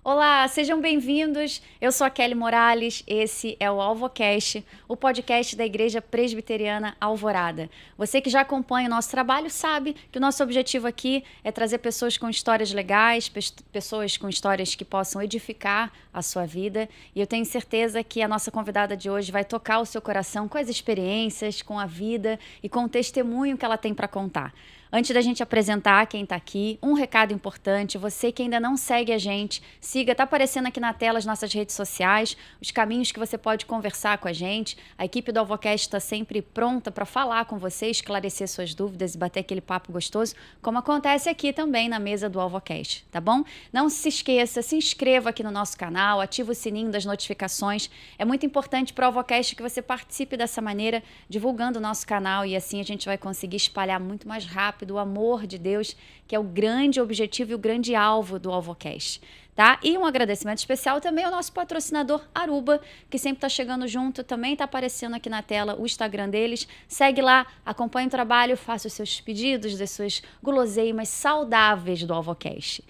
Olá, sejam bem-vindos. Eu sou a Kelly Morales, esse é o Alvocast, o podcast da Igreja Presbiteriana Alvorada. Você que já acompanha o nosso trabalho sabe que o nosso objetivo aqui é trazer pessoas com histórias legais, pessoas com histórias que possam edificar a sua vida. E eu tenho certeza que a nossa convidada de hoje vai tocar o seu coração com as experiências, com a vida e com o testemunho que ela tem para contar. Antes da gente apresentar quem está aqui, um recado importante, você que ainda não segue a gente, siga, está aparecendo aqui na tela as nossas redes sociais, os caminhos que você pode conversar com a gente. A equipe do Alvocast está sempre pronta para falar com você, esclarecer suas dúvidas e bater aquele papo gostoso, como acontece aqui também na mesa do Alvocast, tá bom? Não se esqueça, se inscreva aqui no nosso canal, ativa o sininho das notificações. É muito importante para o Alvocast que você participe dessa maneira, divulgando o nosso canal e assim a gente vai conseguir espalhar muito mais rápido do amor de Deus, que é o grande objetivo e o grande alvo do Alvocast, tá? E um agradecimento especial também ao nosso patrocinador Aruba, que sempre está chegando junto, também está aparecendo aqui na tela o Instagram deles. Segue lá, acompanhe o trabalho, faça os seus pedidos, das suas guloseimas saudáveis do Alvocast.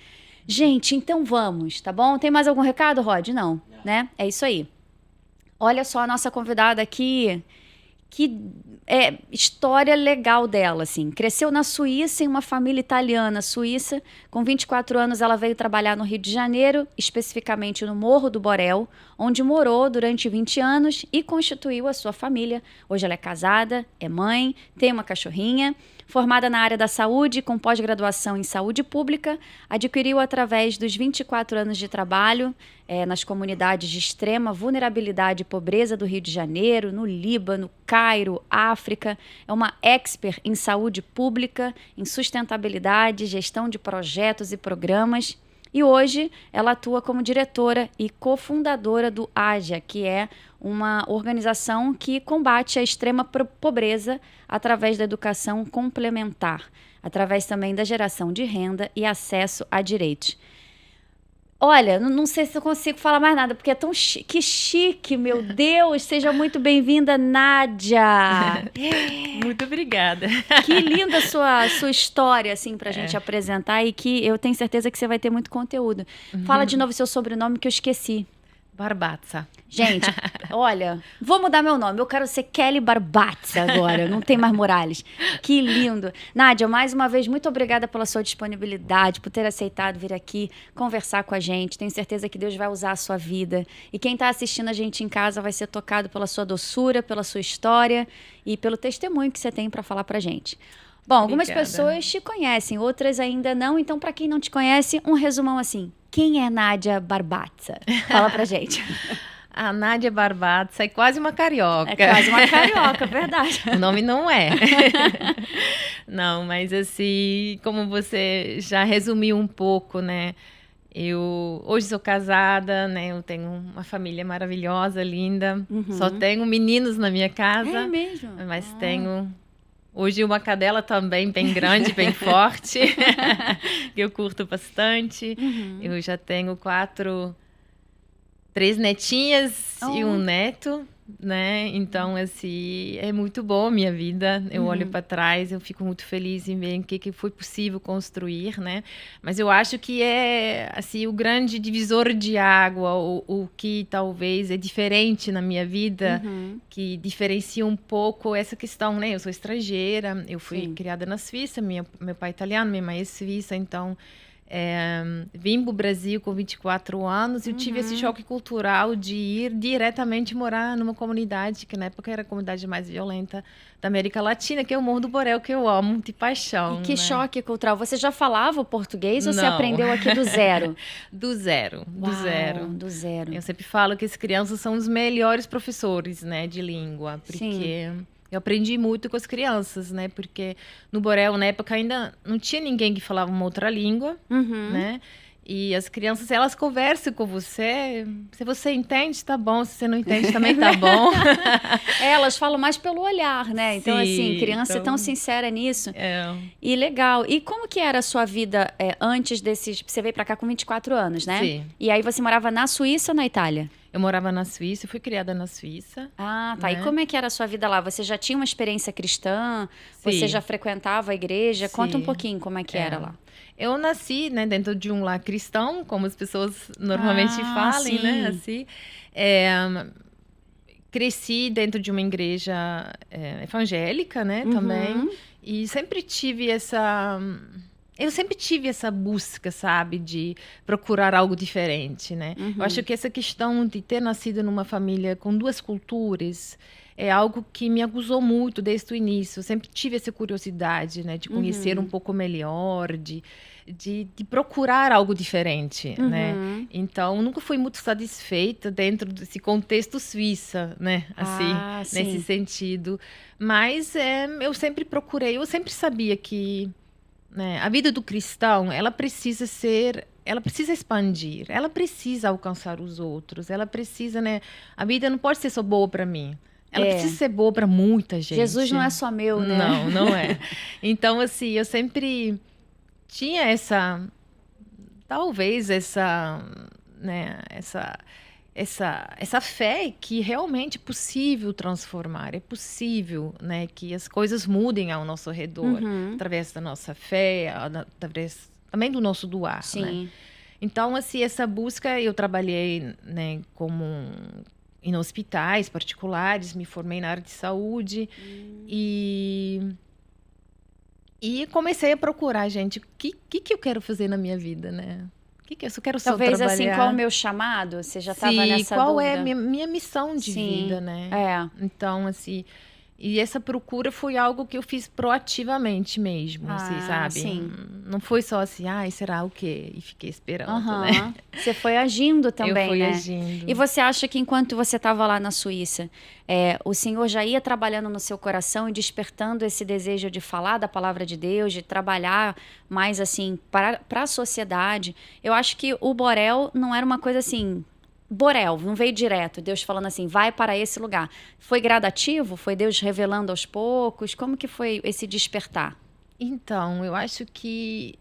Gente, então vamos, tá bom? Tem mais algum recado, Rod? Não, né? É isso aí. Olha só a nossa convidada aqui. Que história legal dela, assim. Cresceu na Suíça, em uma família italiana suíça. Com 24 anos, ela veio trabalhar no Rio de Janeiro, especificamente no Morro do Borel, onde morou durante 20 anos e constituiu a sua família. Hoje ela é casada, é mãe, tem uma cachorrinha. Formada na área da saúde, com pós-graduação em saúde pública, adquiriu através dos 24 anos de trabalho nas comunidades de extrema vulnerabilidade e pobreza do Rio de Janeiro, no Líbano, Cairo, África. É uma expert em saúde pública, em sustentabilidade, gestão de projetos e programas. E hoje ela atua como diretora e cofundadora do AJA, que é uma organização que combate a extrema pobreza através da educação complementar, através também da geração de renda e acesso a direitos. Olha, não sei se eu consigo falar mais nada, porque é tão que chique, meu Deus! Seja muito bem-vinda, Nádia! Muito obrigada. Que linda a sua história, assim, pra gente apresentar e que eu tenho certeza que você vai ter muito conteúdo. Fala de novo seu sobrenome que eu esqueci. Barbatza. Gente, olha, vou mudar meu nome. Eu quero ser Kelly Barbatza agora, não tem mais Morales. Que lindo. Nádia, mais uma vez, muito obrigada pela sua disponibilidade, por ter aceitado vir aqui conversar com a gente. Tenho certeza que Deus vai usar a sua vida. E quem está assistindo a gente em casa vai ser tocado pela sua doçura, pela sua história e pelo testemunho que você tem para falar pra gente. Bom, algumas pessoas te conhecem, outras ainda não. Então, para quem não te conhece, um resumão assim. Quem é Nádia Barbatza? Fala pra gente. A Nádia Barbatza é quase uma carioca. É quase uma carioca, verdade. O nome não é. Não, mas assim, como você já resumiu um pouco, né? Eu hoje sou casada, né? Eu tenho uma família maravilhosa, linda. Só tenho meninos na minha casa. É mesmo? Mas tenho... Hoje uma cadela também bem grande, bem forte, que eu curto bastante. Eu já tenho 3 netinhas e um neto, né? Então, assim, é muito bom a minha vida. Eu olho para trás, eu fico muito feliz em ver o que foi possível construir, né? Mas eu acho que é, assim, o grande divisor de água, o que talvez é diferente na minha vida, que diferencia um pouco essa questão, né? Eu sou estrangeira, eu fui criada na Suíça, meu pai é italiano, minha mãe é suíça, então... vim para o Brasil com 24 anos e eu tive esse choque cultural de ir diretamente morar numa comunidade que na época era a comunidade mais violenta da América Latina, que é o Morro do Borel, que eu amo de paixão. E que choque cultural. Você já falava o português ou Não. você aprendeu aqui do zero? Do zero. Uau, do zero. Eu sempre falo que as crianças são os melhores professores, né, de língua, porque... Eu aprendi muito com as crianças, né? Porque no Borel, na época, ainda não tinha ninguém que falava uma outra língua, né? E as crianças, elas conversam com você. Se você entende, tá bom. Se você não entende, também tá bom. Elas falam mais pelo olhar, né? Então, Sim, assim, criança é tão sincera nisso. É. E legal. E como que era a sua vida antes desses... Você veio pra cá com 24 anos, né? Sim. E aí você morava na Suíça ou na Itália? Eu morava na Suíça, fui criada na Suíça. Ah, tá. Né? E como é que era a sua vida lá? Você já tinha uma experiência cristã? Você Sim. já frequentava a igreja? Conta um Sim. pouquinho como é que era lá. Eu nasci, né, dentro de um lar cristão, como as pessoas normalmente falam, sim. né, assim. Cresci dentro de uma igreja evangélica, né, também. E sempre tive eu sempre tive essa busca, sabe, de procurar algo diferente, né? Eu acho que essa questão de ter nascido numa família com duas culturas é algo que me aguzou muito desde o início. Eu sempre tive essa curiosidade, né, de conhecer um pouco melhor, de procurar algo diferente, né? Então, nunca fui muito satisfeita dentro desse contexto suíça, né? Assim, nesse sentido. Mas eu sempre procurei, eu sempre sabia que, né, a vida do cristão, ela precisa expandir, ela precisa alcançar os outros, ela precisa, né? A vida não pode ser só boa para mim. Ela precisa ser boa para muita gente. Jesus não é só meu, né? Não, não é. Então, assim, eu sempre tinha talvez né, essa fé que realmente é possível transformar, é possível, né, que as coisas mudem ao nosso redor, através da nossa fé, através também do nosso doar. Sim. Né? Então, assim, essa busca, eu trabalhei, né, em hospitais particulares, me formei na área de saúde e comecei a procurar, gente, o que eu quero fazer na minha vida, né? O que eu só quero só trabalhar? Talvez assim, qual é o meu chamado? Você já estava nessa qual dúvida? é a minha missão de vida, né? Então, assim, e essa procura foi algo que eu fiz proativamente mesmo, assim, sabe? Sim. Não foi só assim, será o quê? E fiquei esperando, né? Você foi agindo também, eu fui né? agindo. E você acha que enquanto você estava lá na Suíça, o Senhor já ia trabalhando no seu coração e despertando esse desejo de falar da palavra de Deus, de trabalhar mais assim para a sociedade? Eu acho que o Borel não era uma coisa assim... Borel, não veio direto, Deus falando assim, vai para esse lugar. Foi gradativo? Foi Deus revelando aos poucos? Como que foi esse despertar? Então, eu acho que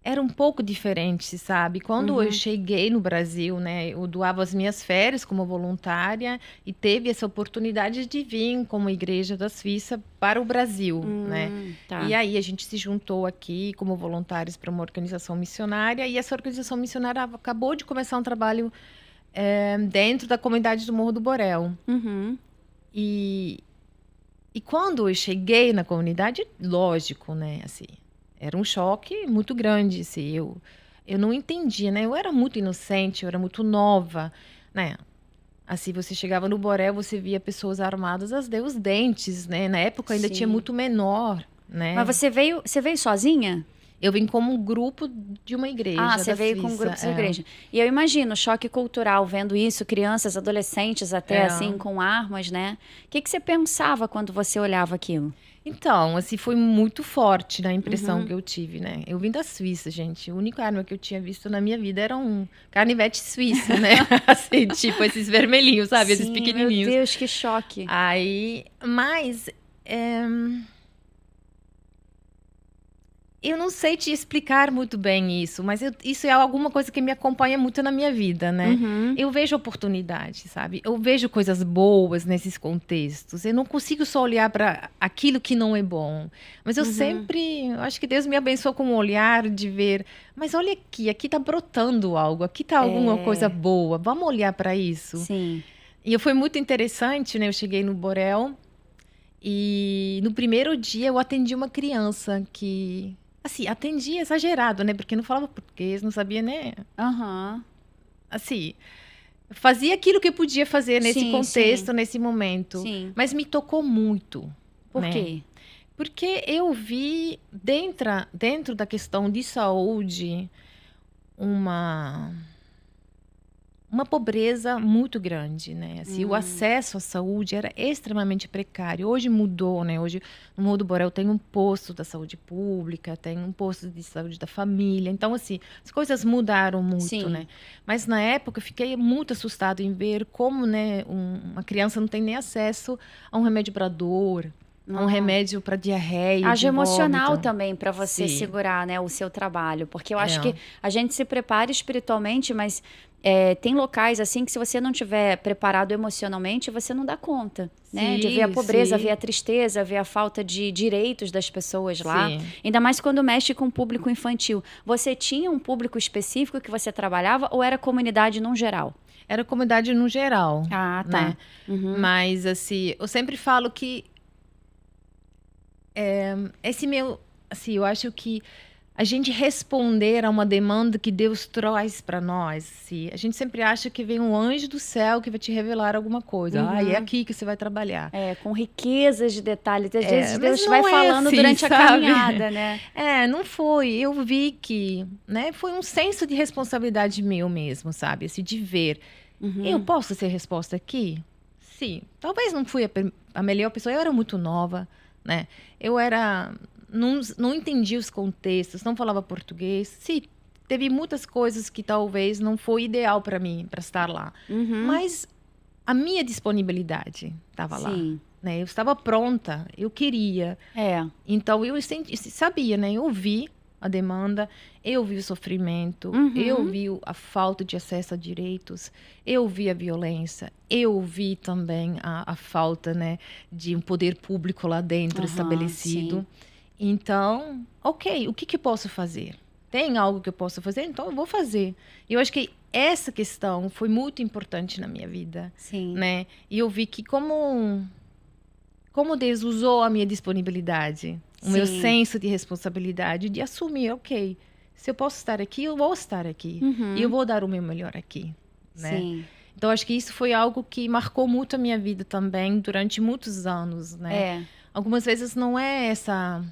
era um pouco diferente, sabe? Quando eu cheguei no Brasil, né, eu doava as minhas férias como voluntária e teve essa oportunidade de vir como igreja da Suíça para o Brasil, né? Tá. E aí a gente se juntou aqui como voluntários para uma organização missionária e essa organização missionária acabou de começar um trabalho dentro da comunidade do Morro do Borel. E quando eu cheguei na comunidade, lógico, né, assim, era um choque muito grande, assim, eu não entendia, né? Eu era muito inocente, eu era muito nova, né? Assim, você chegava no Borel, você via pessoas armadas até os dentes, né? Na época ainda tinha muito menor, né? Mas você veio sozinha? Eu vim como um grupo de uma igreja. Você veio com um grupo de igreja. E eu imagino, choque cultural, vendo isso, crianças, adolescentes até assim, com armas, né? O que você pensava quando você olhava aquilo? Então, assim, foi muito forte na impressão que eu tive, né? Eu vim da Suíça, gente. A única arma que eu tinha visto na minha vida era um canivete suíço, né? Assim, tipo, esses vermelhinhos, sabe? Esses pequenininhos. Meu Deus, que choque. Aí, mas... eu não sei te explicar muito bem isso, mas isso é alguma coisa que me acompanha muito na minha vida, né? Eu vejo oportunidades, sabe? Eu vejo coisas boas nesses contextos. Eu não consigo só olhar para aquilo que não é bom. Mas eu eu acho que Deus me abençoou com um olhar de ver, mas olha aqui tá brotando algo, aqui tá alguma coisa boa. Vamos olhar para isso? Sim. E foi muito interessante, né? Eu cheguei no Borel e no primeiro dia eu atendi uma criança que... Assim, atendia exagerado, né? Porque não falava português, não sabia, né? Assim, fazia aquilo que podia fazer nesse contexto, nesse momento. Sim. Mas me tocou muito. Por quê? Porque eu vi dentro da questão de saúde uma pobreza muito grande, né? Assim, o acesso à saúde era extremamente precário. Hoje mudou, né? Hoje no Morro do Borel tem um posto da saúde pública, tem um posto de saúde da família. Então, assim, as coisas mudaram muito, né? Mas na época eu fiquei muito assustada em ver como, né, uma criança não tem nem acesso a um remédio para dor, um remédio para diarreia, Age de emocional vômito. também para você Sim. segurar, né, o seu trabalho. Porque eu acho É. que a gente se prepara espiritualmente, mas tem locais assim que se você não tiver preparado emocionalmente, você não dá conta, né? De ver a Sim, pobreza, sim. ver a tristeza, ver a falta de direitos das pessoas lá. Sim. Ainda mais quando mexe com o público infantil. Você tinha um público específico que você trabalhava ou era comunidade num geral? Era comunidade no geral, Ah, tá. né? Mas, assim, eu sempre falo que esse meu, assim, eu acho que a gente responder a uma demanda que Deus traz para nós, assim, a gente sempre acha que vem um anjo do céu que vai te revelar alguma coisa. É aqui que você vai trabalhar. Com riquezas de detalhes. Às vezes Mas Deus vai não é falando assim, durante a sabe? caminhada, né? Não foi. Eu vi que, né, foi um senso de responsabilidade meu mesmo, sabe? Assim, de ver. Eu posso ser resposta aqui? Sim. Talvez não fui a melhor pessoa. Eu era muito nova, né? Eu era... Não entendia os contextos, não falava português. Sim, teve muitas coisas que talvez não foi ideal para mim, para estar lá. Mas a minha disponibilidade estava lá. Sim. Né? Eu estava pronta, eu queria. Então, eu sabia, né? Eu vi a demanda, eu vi o sofrimento, eu vi a falta de acesso a direitos, eu vi a violência, eu vi também a falta, né, de um poder público lá dentro estabelecido. Sim. Então, ok, o que eu posso fazer? Tem algo que eu posso fazer? Então, eu vou fazer. E eu acho que essa questão foi muito importante na minha vida. Sim. Né? E eu vi que como Deus usou a minha disponibilidade, o meu senso de responsabilidade, de assumir, ok, se eu posso estar aqui, eu vou estar aqui. E eu vou dar o meu melhor aqui. Né? Sim. Então, acho que isso foi algo que marcou muito a minha vida também, durante muitos anos. Né? Algumas vezes não é essa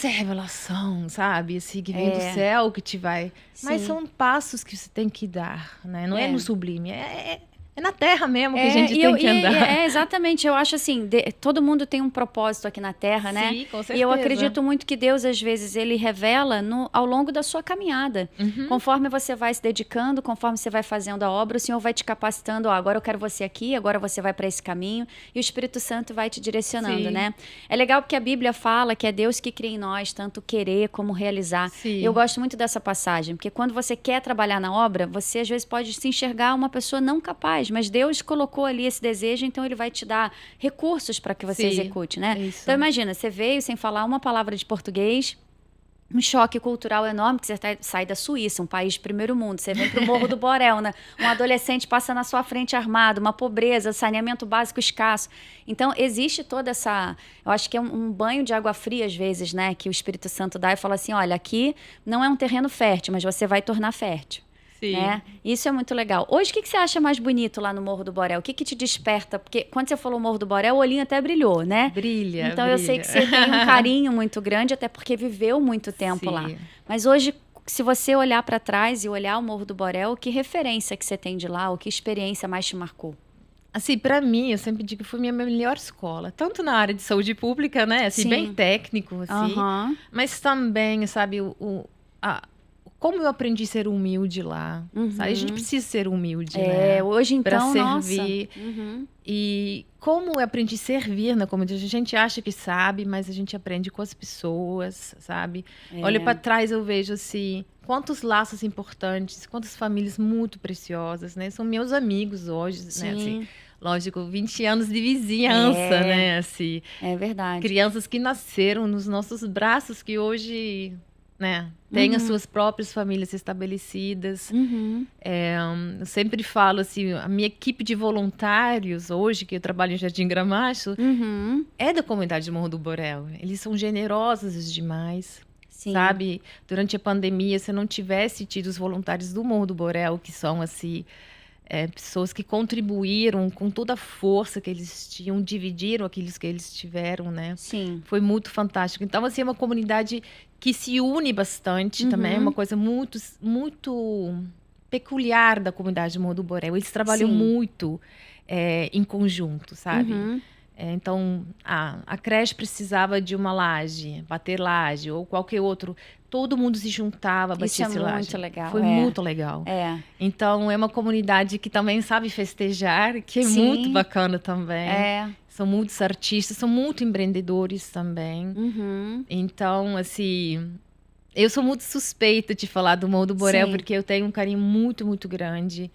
revelação, sabe? Assim, que vem do céu que te vai... Mas são passos que você tem que dar, né? Não é no sublime, é na terra mesmo que a gente tem que andar. Exatamente. Eu acho assim, todo mundo tem um propósito aqui na Terra, né? Sim, com certeza. E eu acredito muito que Deus, às vezes, ele revela ao longo da sua caminhada. Conforme você vai se dedicando, conforme você vai fazendo a obra, o Senhor vai te capacitando. Agora eu quero você aqui, agora você vai para esse caminho. E o Espírito Santo vai te direcionando, né? É legal porque a Bíblia fala que é Deus que cria em nós, tanto querer como realizar. Sim. Eu gosto muito dessa passagem, porque quando você quer trabalhar na obra, você, às vezes, pode se enxergar uma pessoa não capaz, mas Deus colocou ali esse desejo, então ele vai te dar recursos para que você execute, né? Isso. Então imagina, você veio sem falar uma palavra de português, um choque cultural enorme, que você sai da Suíça, um país de primeiro mundo, você vem para o Morro do Borel, né? Um adolescente passa na sua frente armado, uma pobreza, saneamento básico escasso. Então, existe toda essa... Eu acho que é um banho de água fria, às vezes, né? Que o Espírito Santo dá e fala assim, olha, aqui não é um terreno fértil, mas você vai tornar fértil. Sim. Né? Isso é muito legal. Hoje, o que você acha mais bonito lá no Morro do Borel? O que te desperta? Porque quando você falou Morro do Borel, o olhinho até brilhou, né? Brilha. Então, eu sei que você tem um carinho muito grande, até porque viveu muito tempo lá. Mas hoje, se você olhar para trás e olhar o Morro do Borel, que referência que você tem de lá? Ou que experiência mais te marcou? Assim, para mim, eu sempre digo que foi minha melhor escola. Tanto na área de saúde pública, né? Assim, bem técnico, assim. Mas também, sabe, como eu aprendi a ser humilde lá. Sabe? A gente precisa ser humilde, né? Hoje então, pra servir. E como eu aprendi a servir na comunidade. A gente acha que sabe, mas a gente aprende com as pessoas, sabe? Olho para trás, eu vejo assim, quantos laços importantes, quantas famílias muito preciosas, né? São meus amigos hoje, né? Assim, lógico, 20 anos de vizinhança, né? Assim, é verdade. Crianças que nasceram nos nossos braços, que hoje... né? Tem as suas próprias famílias estabelecidas. Eu sempre falo assim, a minha equipe de voluntários, hoje, que eu trabalho em Jardim Gramacho, é da comunidade de Morro do Borel. Eles são generosos demais. Sabe? Durante a pandemia, se eu não tivesse tido os voluntários do Morro do Borel, que são assim... pessoas que contribuíram com toda a força que eles tinham, dividiram aquilo que eles tiveram, né? Sim. Foi muito fantástico. Então, assim, é uma comunidade que se une bastante também. É uma coisa muito, muito peculiar da comunidade de Morro do Borel. Eles trabalham muito em conjunto, sabe? Então, a creche precisava de uma laje, bater laje, ou qualquer outro todo mundo se juntava, Isso batia é muito legal. Foi muito legal. Então, é uma comunidade que também sabe festejar, que é muito bacana também. São muitos artistas, são muito empreendedores também. Então, assim, eu sou muito suspeita de falar do Morro do Borel, porque eu tenho um carinho muito, muito grande.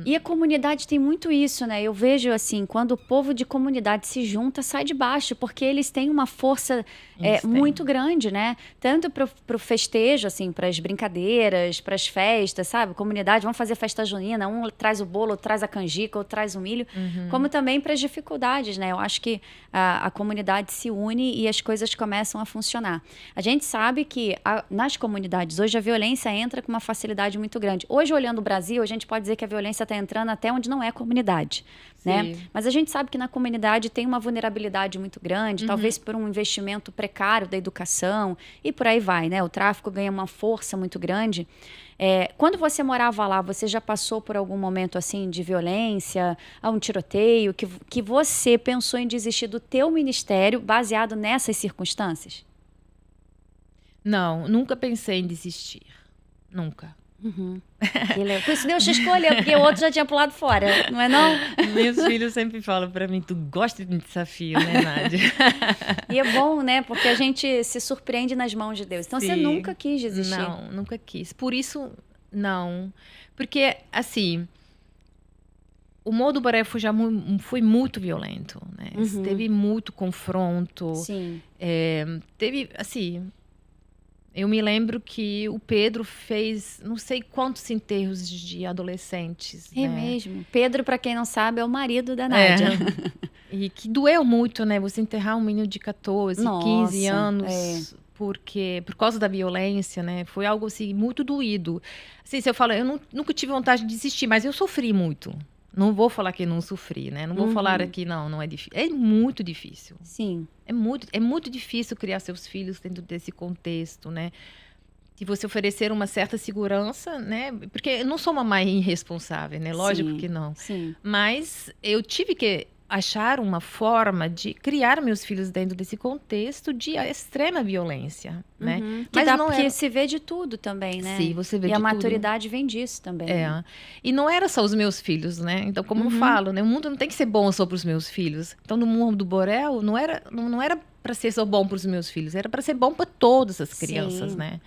E a comunidade tem muito isso, né? Eu vejo assim, quando o povo de comunidade se junta, sai de baixo, porque eles têm uma força muito grande, né? Tanto pro festejo, assim, para as brincadeiras, para as festas, sabe? Comunidade, vamos fazer festa junina, um traz o bolo, outro traz a canjica, outro traz o milho, como também para as dificuldades, né? Eu acho que a comunidade se une e as coisas começam a funcionar. A gente sabe que nas comunidades hoje a violência entra com uma facilidade muito grande. Hoje, olhando o Brasil, a gente pode dizer que a violência está entrando até onde não é comunidade, né? Mas a gente sabe que na comunidade tem uma vulnerabilidade muito grande, talvez por um investimento precário da educação e por aí vai, né? O tráfico ganha uma força muito grande. Quando você morava lá, você já passou por algum momento assim de violência, um tiroteio, que você pensou em desistir do teu ministério baseado nessas circunstâncias? Não, nunca pensei em desistir. Nunca. Por isso Deus te escolheu, porque o outro já tinha pulado fora, não é não? Meus filhos sempre falam pra mim, tu gosta de desafio, né, Nádia? E é bom, né? Porque a gente se surpreende nas mãos de Deus. Então você nunca quis desistir? Não, nunca quis. Por isso, não. Porque, assim, o Morro do Borel foi muito violento, né? Teve muito confronto. Sim. Teve, assim... Eu me lembro que o Pedro fez não sei quantos enterros de adolescentes. É mesmo. Pedro, para quem não sabe, é o marido da Nádia. E que doeu muito, né? Você enterrar um menino de 14, 15 anos, por causa da violência, né? Foi algo assim, muito doído. Assim, se eu falo, eu nunca tive vontade de desistir, mas eu sofri muito. Não vou falar que não sofri, né? Não vou falar aqui, não é difícil. É muito difícil. Sim. É muito difícil criar seus filhos dentro desse contexto, né? De você oferecer uma certa segurança, né? Porque eu não sou uma mãe irresponsável, né? Lógico que não. Sim. Mas eu tive que achar uma forma de criar meus filhos dentro desse contexto de extrema violência, né? Mas dá porque se vê de tudo também, né? Sim, você vê de tudo. E a maturidade vem disso também. Né? E não era só os meus filhos, né? Então, como eu falo, né? O mundo não tem que ser bom só para os meus filhos. Então, no Morro do Borel, não era para ser só bom para os meus filhos, era para ser bom para todas as crianças, né?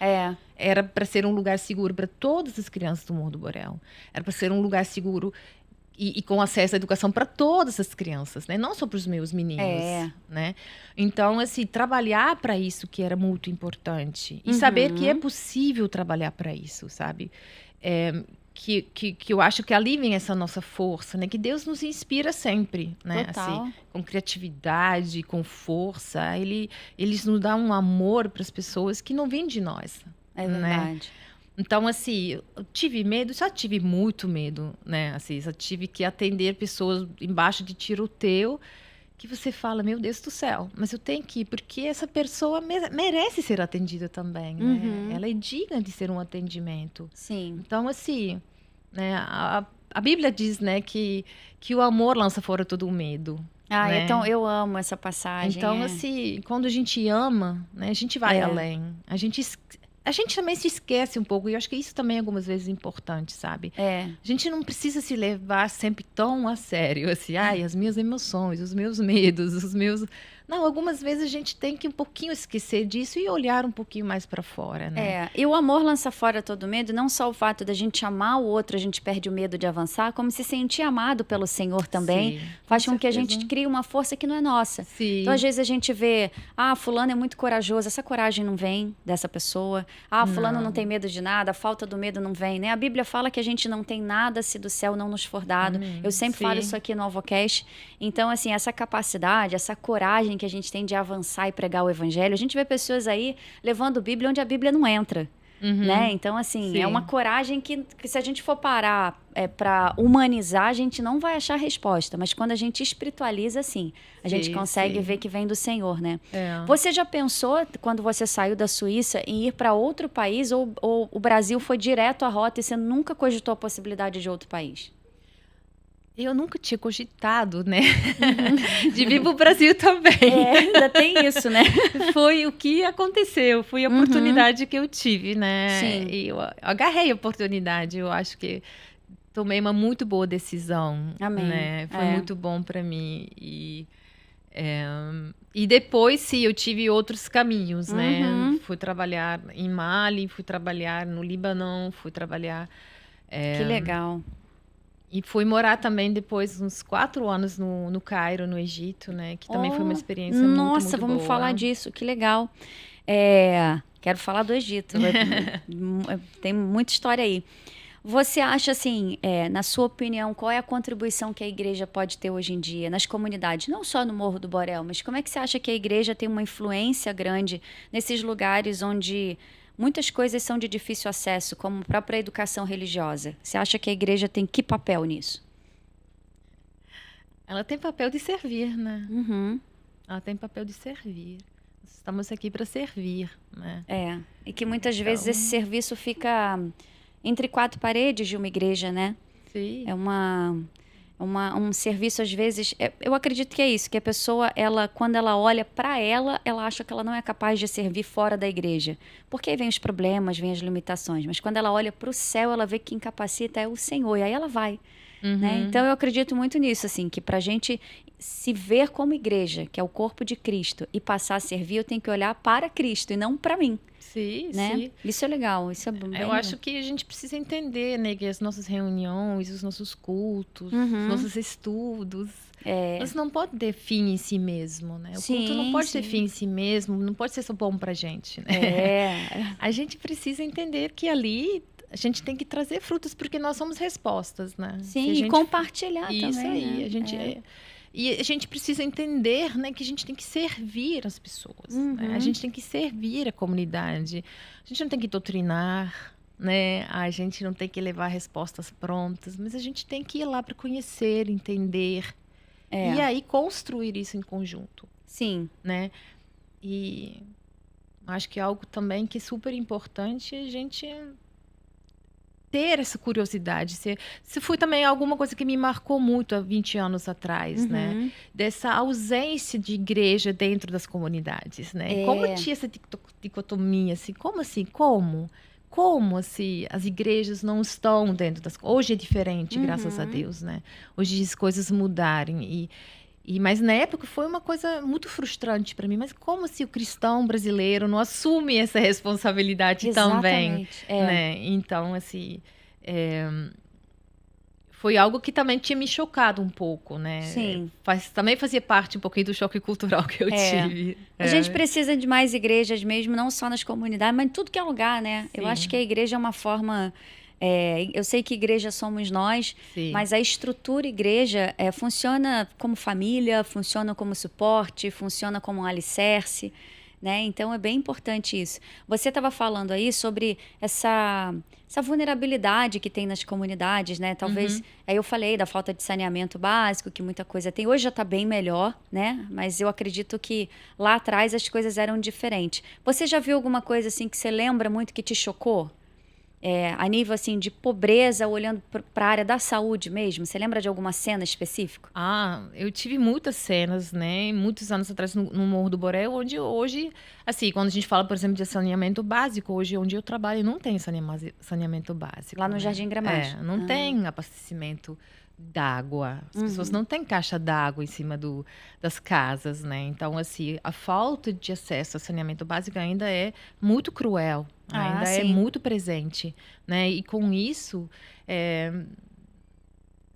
Era para ser um lugar seguro para todas as crianças do Morro do Borel. Era para ser um lugar seguro e com acesso à educação para todas as crianças, né? Não só para os meus meninos, né? Então, assim, trabalhar para isso que era muito importante. E saber que é possível trabalhar para isso, sabe? Que eu acho que ali vem essa nossa força, né? Que Deus nos inspira sempre, né? Total. Assim, com criatividade, com força. Eles nos dão um amor para as pessoas que não vêm de nós. É verdade. Né? Então, assim, eu tive medo, já tive muito medo, né? Assim, já tive que atender pessoas embaixo de tiroteio, que você fala, meu Deus do céu, mas eu tenho que ir, porque essa pessoa merece ser atendida também, né? Ela é digna de ser um atendimento. Sim. Então, assim, né, a Bíblia diz, né, que o amor lança fora todo o medo. Né? Então eu amo essa passagem. Então, assim, quando a gente ama, né, a gente vai além. A gente também se esquece um pouco, e eu acho que isso também algumas vezes é importante, sabe? A gente não precisa se levar sempre tão a sério, assim, as minhas emoções, os meus medos, os meus... Não, algumas vezes a gente tem que um pouquinho esquecer disso e olhar um pouquinho mais para fora, né? E o amor lança fora todo medo, não só o fato da gente amar o outro, a gente perde o medo de avançar, como se sentir amado pelo Senhor também, faz com que a gente crie uma força que não é nossa. Sim. Então, às vezes a gente vê, fulano é muito corajoso, essa coragem não vem dessa pessoa. Fulano não tem medo de nada, a falta do medo não vem, né? A Bíblia fala que a gente não tem nada se do céu não nos for dado. Eu sempre falo isso aqui no Alvocast. Então, assim, essa capacidade, essa coragem que a gente tem de avançar e pregar o evangelho, a gente vê pessoas aí levando Bíblia onde a Bíblia não entra. Né? Então, assim, é uma coragem que se a gente for parar para humanizar, a gente não vai achar resposta. Mas quando a gente espiritualiza, sim, a gente consegue ver que vem do Senhor, né? Você já pensou, quando você saiu da Suíça, em ir para outro país? Ou o Brasil foi direto à rota e você nunca cogitou a possibilidade de outro país? eu nunca tinha cogitado, né, de vir para o Brasil também. Ainda tem isso, né? Foi o que aconteceu, foi a oportunidade que eu tive, né? Sim. E eu agarrei a oportunidade, eu acho que tomei uma muito boa decisão, Amém. né? Foi muito bom para mim. E depois, sim, eu tive outros caminhos, né? Fui trabalhar em Mali, fui trabalhar no Líbano, fui trabalhar... Que legal. E fui morar também depois uns 4 anos no Cairo, no Egito, né? Que também foi uma experiência muito boa. Nossa, vamos falar disso, que legal. Quero falar do Egito, tem muita história aí. Você acha, assim, na sua opinião, qual é a contribuição que a igreja pode ter hoje em dia nas comunidades? Não só no Morro do Borel, mas como é que você acha que a igreja tem uma influência grande nesses lugares onde muitas coisas são de difícil acesso, como a própria educação religiosa? Você acha que a igreja tem que papel nisso? Ela tem papel de servir, né? Ela tem papel de servir. Estamos aqui para servir, né? E que muitas vezes esse serviço fica entre 4 paredes de uma igreja, né? Sim. É um serviço, às vezes... eu acredito que é isso, que a pessoa, quando ela olha para ela acha que ela não é capaz de servir fora da igreja. Porque aí vem os problemas, vem as limitações. Mas quando ela olha para o céu, ela vê que quem capacita é o Senhor. E aí ela vai. Né? Então, eu acredito muito nisso, assim, que para a gente se ver como igreja, que é o corpo de Cristo, e passar a servir, eu tenho que olhar para Cristo e não para mim. Sim, né? sim. Isso é legal, isso é bem legal. Acho que a gente precisa entender, né, que as nossas reuniões, os nossos cultos, os nossos estudos, eles não podem ter fim em si mesmo, né? O culto não pode ter fim em si mesmo, não pode ser só bom pra gente, né? A gente precisa entender que ali a gente tem que trazer frutos, porque nós somos respostas, né? Sim, e compartilhar isso também, aí, E a gente precisa entender, né, que a gente tem que servir as pessoas. Né? A gente tem que servir a comunidade. A gente não tem que doutrinar, né? A gente não tem que levar respostas prontas, mas a gente tem que ir lá para conhecer, entender. E aí construir isso em conjunto. Sim. Né? E acho que algo também que é super importante é a gente ter essa curiosidade. Se foi também alguma coisa que me marcou muito há 20 anos atrás, né? Dessa ausência de igreja dentro das comunidades, né? Como tinha essa dicotomia, assim, como assim, as igrejas não estão dentro das... Hoje é diferente, graças a Deus, né? Hoje as coisas mudarem mas na época foi uma coisa muito frustrante para mim. Mas como se o cristão brasileiro não assume essa responsabilidade também? Né? Então, assim, foi algo que também tinha me chocado um pouco, né? Sim. Também fazia parte um pouquinho do choque cultural que eu tive. A gente precisa de mais igrejas mesmo, não só nas comunidades, mas em tudo que é lugar, né? Sim. Eu acho que a igreja é uma forma... eu sei que igreja somos nós, mas a estrutura igreja funciona como família, funciona como suporte, funciona como um alicerce, né? Então é bem importante isso. Você estava falando aí sobre essa vulnerabilidade que tem nas comunidades, né? Talvez, aí eu falei da falta de saneamento básico, que muita coisa tem. Hoje já está bem melhor, né? Mas eu acredito que lá atrás as coisas eram diferentes. Você já viu alguma coisa assim que você lembra muito que te chocou? A nível assim de pobreza, olhando para a área da saúde mesmo? Você lembra de alguma cena específica? Eu tive muitas cenas, né? Muitos anos atrás no Morro do Borel, onde hoje, assim, quando a gente fala, por exemplo, de saneamento básico, hoje onde eu trabalho não tem saneamento básico. Lá no Jardim Gramacho? Não tem abastecimento d'água. As pessoas não têm caixa d'água em cima das casas, né? Então, assim, a falta de acesso a saneamento básico ainda é muito cruel. Ainda é muito presente, né? E com isso,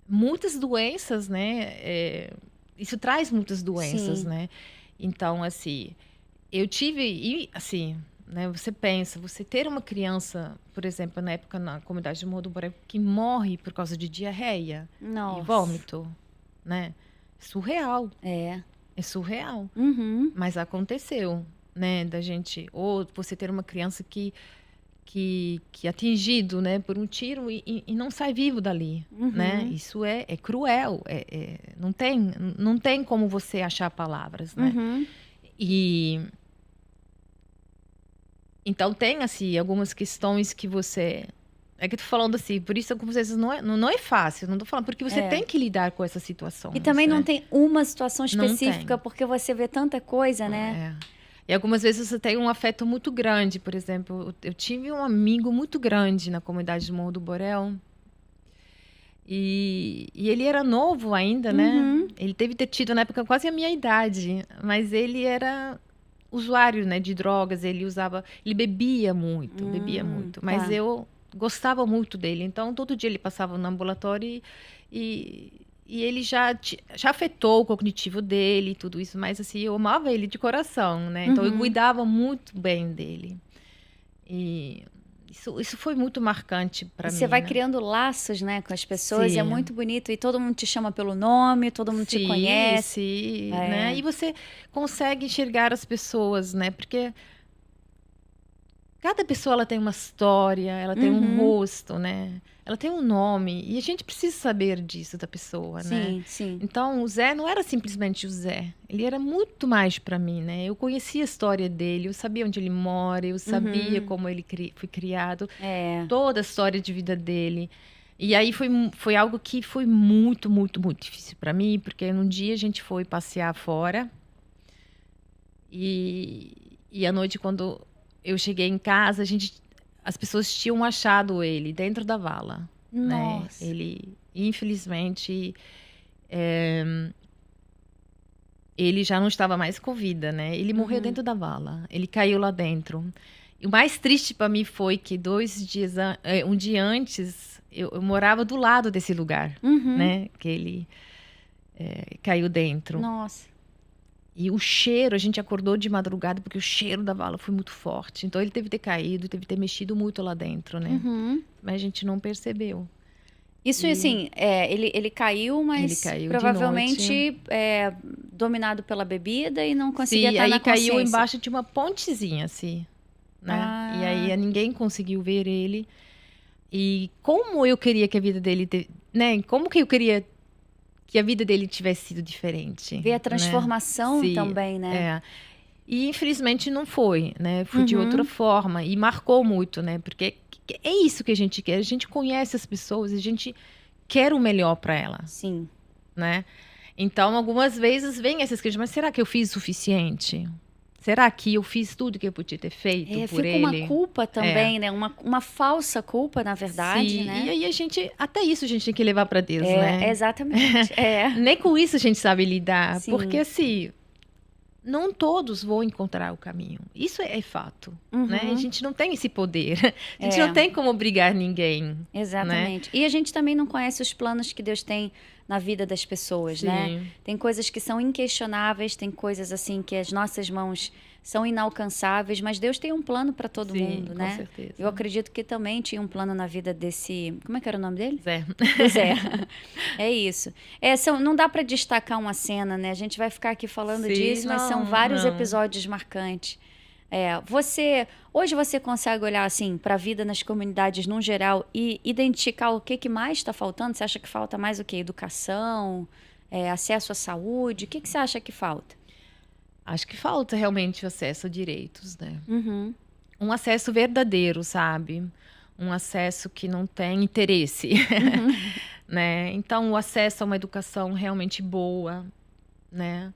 muitas doenças, né? Isso traz muitas doenças, né? Então, assim, eu tive... E, assim, né? Você pensa, você ter uma criança, por exemplo, na época na comunidade de Morro do Borel, que morre por causa de diarreia e vômito, né? Surreal. É surreal. Mas aconteceu. Né, da gente, ou você ter uma criança que é atingido, né, por um tiro e não sai vivo dali, né? Isso é cruel, não tem como você achar palavras, né? E então tem assim algumas questões que você É que eu tô falando assim, por isso com vocês não é fácil, não tô falando, porque você tem que lidar com essa situação. E também não né? tem uma situação Não específica, tem. porque você vê tanta coisa, né? E algumas vezes você tem um afeto muito grande. Por exemplo, eu tive um amigo muito grande na comunidade do Morro do Borel. E ele era novo ainda, né? Ele deve ter tido na época quase a minha idade, mas ele era usuário, né, de drogas. Ele bebia muito, Mas tá. eu gostava muito dele. Então todo dia ele passava no ambulatório e ele já afetou o cognitivo dele e tudo isso. Mas assim, eu amava ele de coração, né? Então eu cuidava muito bem dele. E isso foi muito marcante para mim. Você vai né? criando laços, né, com as pessoas, Sim. é muito bonito. E todo mundo te chama pelo nome, todo mundo te conhece. Sim, né? E você consegue enxergar as pessoas, né? Porque cada pessoa ela tem uma história, ela tem um rosto, né? Ela tem um nome. E a gente precisa saber disso da pessoa, né? Sim. Então, o Zé não era simplesmente o Zé. Ele era muito mais para mim, né? Eu conhecia a história dele, eu sabia onde ele mora, eu sabia como ele foi criado. Toda a história de vida dele. E aí foi algo que foi muito, muito, muito difícil para mim, porque num dia a gente foi passear fora. E à noite, quando eu cheguei em casa, as pessoas tinham achado ele dentro da vala. Nossa. Né? Ele, infelizmente, ele já não estava mais com vida, né? Ele morreu dentro da vala. Ele caiu lá dentro. E o mais triste para mim foi que um dia antes, eu morava do lado desse lugar, né? Que ele caiu dentro. Nossa. E o cheiro, a gente acordou de madrugada porque o cheiro da vala foi muito forte. Então ele teve que ter caído, teve que ter mexido muito lá dentro, né? Mas a gente não percebeu. Isso, assim, ele caiu, mas Ele caiu provavelmente dominado pela bebida e não conseguia estar na consciência. Caiu embaixo de uma pontezinha, assim, né? E aí ninguém conseguiu ver ele. E como eu queria que a vida dele, né? Como que eu queria que a vida dele tivesse sido diferente. Ver a transformação também, né? E infelizmente não foi, né? Foi de outra forma e marcou muito, né? Porque é isso que a gente quer. A gente conhece as pessoas, a gente quer o melhor para elas. Sim. Né? Então, algumas vezes vem essas questões, mas será que eu fiz o suficiente? Será que eu fiz tudo que eu podia ter feito por ele? Fica uma culpa também, né? Uma falsa culpa, na verdade, né? E aí até isso a gente tem que levar para Deus, né? Exatamente. Nem com isso a gente sabe lidar, porque assim, não todos vão encontrar o caminho. Isso é fato, né? A gente não tem esse poder. A gente não tem como obrigar ninguém. Exatamente. Né? E a gente também não conhece os planos que Deus tem na vida das pessoas, né? Tem coisas que são inquestionáveis, tem coisas assim que as nossas mãos são inalcançáveis, mas Deus tem um plano para todo mundo, né? Com certeza. Eu acredito que também tinha um plano na vida desse... Como é que era o nome dele? Zé. Do Zé. É isso. Não dá para destacar uma cena, né? A gente vai ficar aqui falando disso, mas são vários episódios marcantes. Hoje você consegue olhar assim para a vida nas comunidades no geral e identificar o que mais está faltando? Você acha que falta mais o quê? Educação, acesso à saúde? O que você acha que falta? Acho que falta realmente o acesso a direitos, né? Um acesso verdadeiro, sabe? Um acesso que não tem interesse, né? Então, o acesso a uma educação realmente boa, né?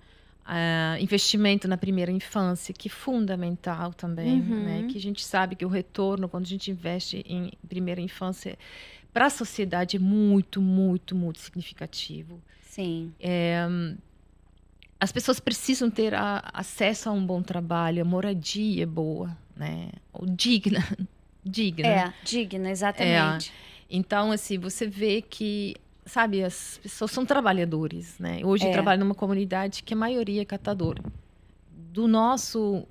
Investimento na primeira infância, que é fundamental também, né? Que a gente sabe que o retorno, quando a gente investe em primeira infância, para a sociedade é muito, muito, muito significativo. Sim. As pessoas precisam ter acesso a um bom trabalho, a moradia boa, né? Ou digna. Digna, exatamente. Então, assim, você vê que, sabe, as pessoas são trabalhadores, né? Hoje eu trabalho numa comunidade que a maioria é catadora. Do nosso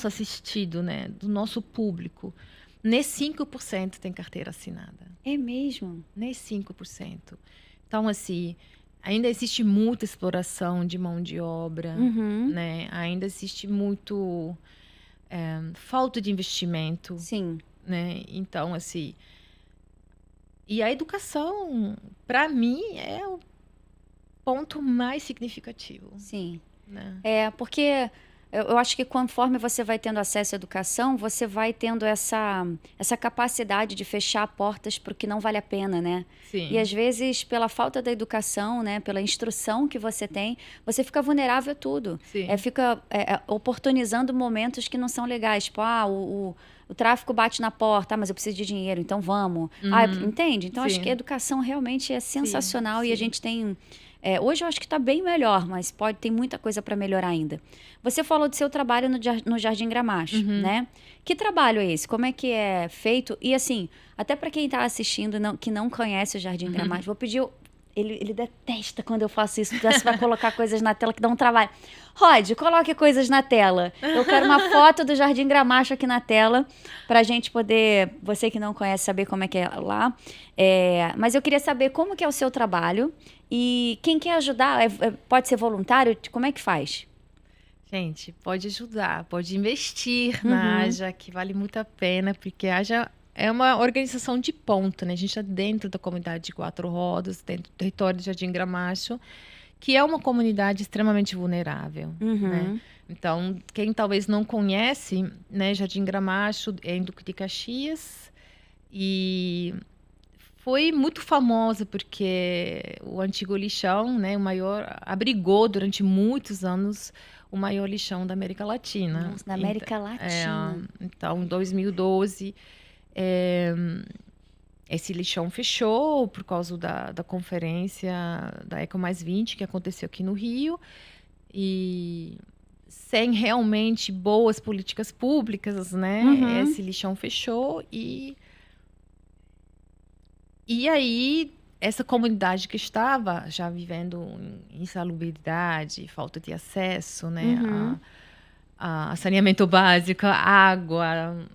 assistido, né? Do nosso público, nem 5% tem carteira assinada. É mesmo? Nem 5%. Então, assim, ainda existe muita exploração de mão de obra, né? Ainda existe muito falta de investimento. Sim. Né? Então, assim... E a educação, para mim, é o ponto mais significativo. Sim. Né? Porque eu acho que conforme você vai tendo acesso à educação, você vai tendo essa capacidade de fechar portas para o que não vale a pena, né? Sim. E às vezes, pela falta da educação, né, pela instrução que você tem, você fica vulnerável a tudo. Sim. Fica oportunizando momentos que não são legais. Tipo, o tráfico bate na porta, mas eu preciso de dinheiro, então vamos. Entende? Então, acho que a educação realmente é sensacional e a gente tem... hoje eu acho que está bem melhor, mas tem muita coisa para melhorar ainda. Você falou do seu trabalho no Jardim Gramacho, né? Que trabalho é esse? Como é que é feito? E assim, até para quem está assistindo que não conhece o Jardim Gramacho, vou pedir... Ele detesta quando eu faço isso, porque você vai colocar coisas na tela que dão um trabalho. Rod, coloque coisas na tela. Eu quero uma foto do Jardim Gramacho aqui na tela, pra gente poder, você que não conhece, saber como é que é lá. Mas eu queria saber como que é o seu trabalho e quem quer ajudar, pode ser voluntário? Como é que faz? Gente, pode ajudar, pode investir na AJA, que vale muito a pena, porque a AJA é uma organização de ponta, né? A gente está dentro da comunidade de Quatro Rodas, dentro do território do Jardim Gramacho, que é uma comunidade extremamente vulnerável, né? Então, quem talvez não conhece, né? Jardim Gramacho é em Duque de Caxias e foi muito famosa porque o antigo lixão, né? O maior abrigou durante muitos anos o maior lixão da América Latina. Nossa, da América Latina. Então, em 2012 esse lixão fechou por causa da conferência da Eco Mais 20 que aconteceu aqui no Rio e sem realmente boas políticas públicas, né? Esse lixão fechou e aí essa comunidade que estava já vivendo insalubridade, falta de acesso, né? A saneamento básico, água,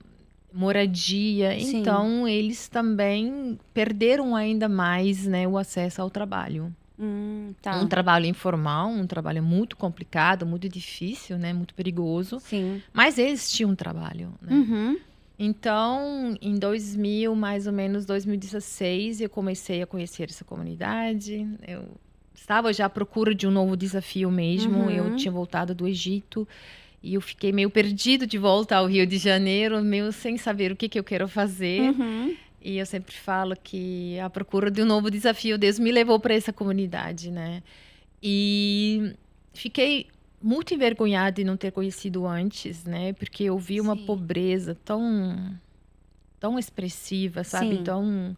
moradia. Sim. Então, eles também perderam ainda mais, né, o acesso ao trabalho. Tá. Um trabalho informal, um trabalho muito complicado, muito difícil, né, muito perigoso. Sim. Mas eles tinham um trabalho, né? Então, em mais ou menos 2016, eu comecei a conhecer essa comunidade. Eu estava já à procura de um novo desafio mesmo. Eu tinha voltado do Egito. E eu fiquei meio perdido de volta ao Rio de Janeiro, meio sem saber o que eu quero fazer. E eu sempre falo que à procura de um novo desafio, Deus me levou para essa comunidade, né? E fiquei muito envergonhada de não ter conhecido antes, né? Porque eu vi uma pobreza tão expressiva, sabe? Sim.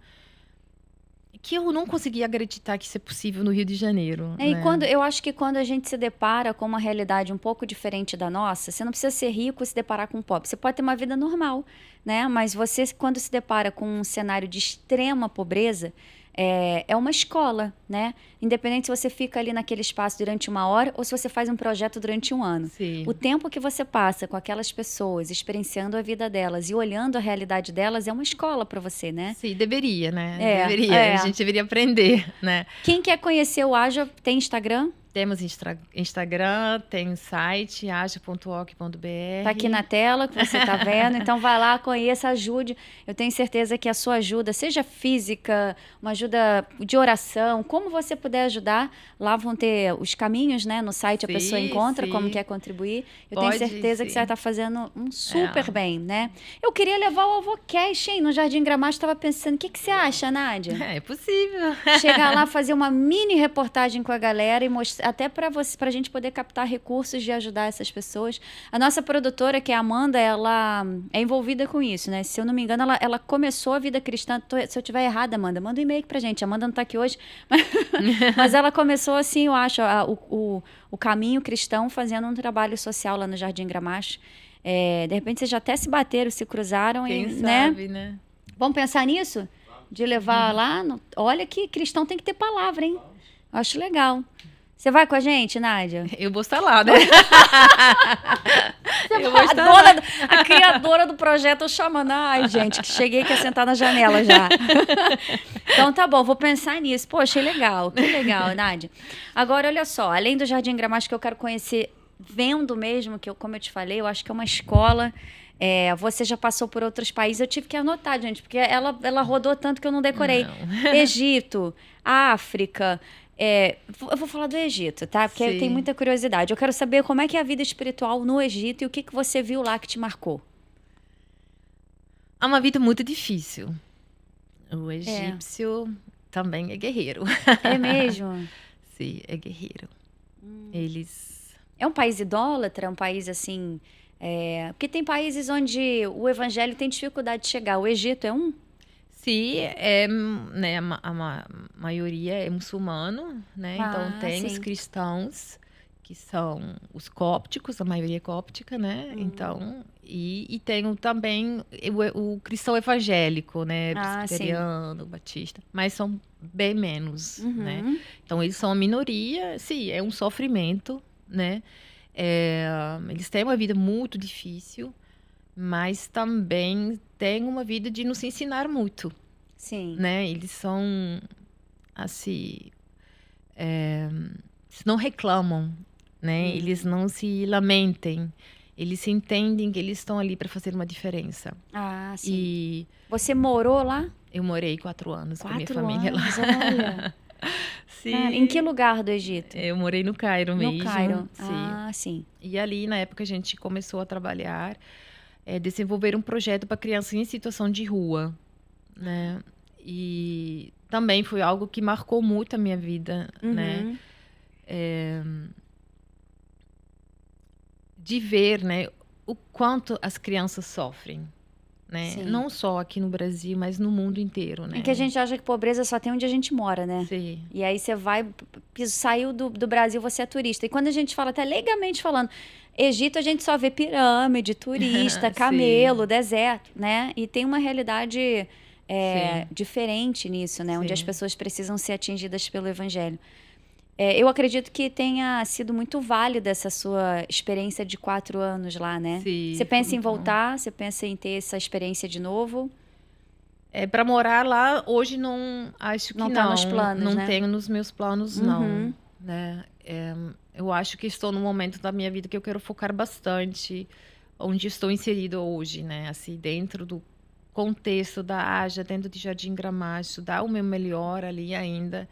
Que eu não conseguia acreditar que isso é possível no Rio de Janeiro. E né? eu acho que quando a gente se depara com uma realidade um pouco diferente da nossa, você não precisa ser rico e se deparar com pobre. Você pode ter uma vida normal, né? Mas você, quando se depara com um cenário de extrema pobreza, é uma escola, né? Independente se você fica ali naquele espaço durante 1 hora ou se você faz um projeto durante 1 ano. Sim. O tempo que você passa com aquelas pessoas, experienciando a vida delas e olhando a realidade delas, é uma escola para você, né? Sim, deveria, né? Deveria. A gente deveria aprender, né? Quem quer conhecer o Aja, tem Instagram? Temos Instagram, tem site, aja.org.br. Tá aqui na tela, que você tá vendo. Então vai lá, conheça, ajude. Eu tenho certeza que a sua ajuda, seja física, uma ajuda de oração, como você puder ajudar, lá vão ter os caminhos, né? No site a pessoa encontra como quer contribuir. Eu tenho certeza que você vai estar fazendo um super bem, né? Eu queria levar o Avocast, hein? No Jardim Gramacho, estava pensando, o que você acha, Nádia? É possível. Chegar lá, fazer uma mini reportagem com a galera e mostrar, até para a gente poder captar recursos de ajudar essas pessoas. A nossa produtora, que é a Amanda, ela é envolvida com isso, né? Se eu não me engano, ela começou a vida cristã. Se eu estiver errada, Amanda, manda um e-mail pra gente. A Amanda não tá aqui hoje, mas ela começou assim, eu acho, o caminho cristão, fazendo um trabalho social lá no Jardim Gramacho. De repente, vocês já até se bateram, se cruzaram. Quem sabe, né? Vamos pensar nisso? De levar lá? Olha que cristão tem que ter palavra, hein? Acho legal. Você vai com a gente, Nádia? Eu vou estar lá, né? A criadora do projeto chamando. Ai, gente, que cheguei aqui a sentar na janela já. Então tá bom, vou pensar nisso. Pô, achei legal. Que legal, Nádia. Agora, olha só, além do Jardim Gramacho que eu quero conhecer, vendo mesmo, como eu te falei, eu acho que é uma escola Você já passou por outros países, eu tive que anotar, gente, porque ela rodou tanto que eu não decorei. Não. Egito, África. Eu vou falar do Egito, tá? Porque eu Sim. tenho muita curiosidade. Eu quero saber como é que é a vida espiritual no Egito e o que você viu lá que te marcou. É uma vida muito difícil. O egípcio também é guerreiro. É mesmo? Sim, é guerreiro. Eles... É um país idólatra? É um país assim... Porque tem países onde o evangelho tem dificuldade de chegar. O Egito é um? Sim, né, a maioria é muçulmano, né? Então tem os cristãos, que são os cópticos, a maioria é cóptica, né? Então, e tem também o cristão evangélico, né? Presbiteriano, batista, mas são bem menos, né? Então eles são a minoria, sim, é um sofrimento, né? Eles têm uma vida muito difícil, mas também têm uma vida de nos ensinar muito. Sim. Né? Eles são, assim, eles não reclamam, né? Eles não se lamentem. Eles entendem que eles estão ali para fazer uma diferença. Ah, sim. E você morou lá? Eu morei 4 anos com a minha 4 família anos, lá. olha. Sim. Em que lugar do Egito? Eu morei no Cairo mesmo. No Cairo. Sim. Ah, sim. E ali, na época, a gente começou a trabalhar, desenvolver um projeto para crianças em situação de rua, né? E também foi algo que marcou muito a minha vida, né? De ver, né, o quanto as crianças sofrem, né? Sim. Não só aqui no Brasil, mas no mundo inteiro, né? É que a gente acha que pobreza só tem onde a gente mora, né? Sim. E aí você vai, saiu do Brasil, você é turista. E quando a gente fala, até legalmente falando, Egito a gente só vê pirâmide, turista, camelo, deserto, né? E tem uma realidade diferente nisso, né? Sim. Onde as pessoas precisam ser atingidas pelo evangelho. Eu acredito que tenha sido muito válida essa sua experiência de 4 anos lá, né? Sim, você pensa em voltar? Você pensa em ter essa experiência de novo? Para morar lá, hoje não, acho que não. Não tá nos planos, não né? tenho nos meus planos, não. Né? Eu acho que estou num momento da minha vida que eu quero focar bastante onde estou inserido hoje, né? Assim, dentro do contexto da Ásia, dentro de Jardim Gramacho, dar o meu melhor ali ainda.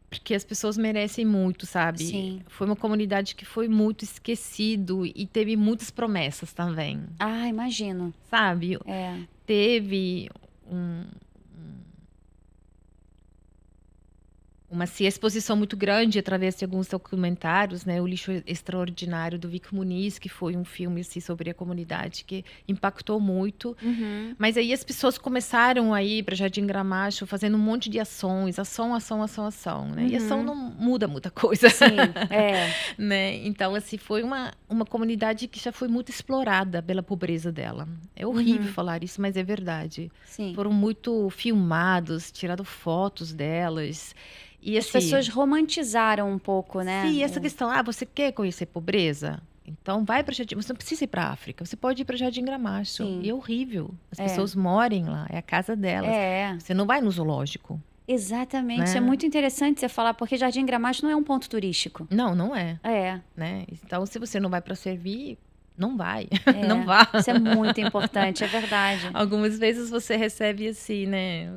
Porque as pessoas merecem muito, sabe? Sim. Foi uma comunidade que foi muito esquecido e teve muitas promessas também. Ah, imagino. Sabe? Teve uma exposição muito grande através de alguns documentários, né? O Lixo Extraordinário do Vic Muniz, que foi um filme assim, sobre a comunidade que impactou muito. Mas aí as pessoas começaram a ir para Jardim Gramacho fazendo um monte de ações, ação, né? E ação não muda muita coisa. Sim, né? Então, assim, foi uma comunidade que já foi muito explorada pela pobreza dela. É horrível falar isso, mas é verdade. Sim. Foram muito filmados, tiraram fotos delas. E, as assim, pessoas romantizaram um pouco, né? Sim, essa questão, você quer conhecer pobreza? Então vai para Jardim, você não precisa ir para a África, você pode ir para Jardim Gramacho. E é horrível. As pessoas morem lá, é a casa delas. Você não vai no zoológico. Exatamente, né? Isso é muito interessante você falar, porque Jardim Gramacho não é um ponto turístico. Não é. Né? Então, se você não vai para servir, não vai. Não vá. Isso é muito importante, é verdade. Algumas vezes você recebe assim, né?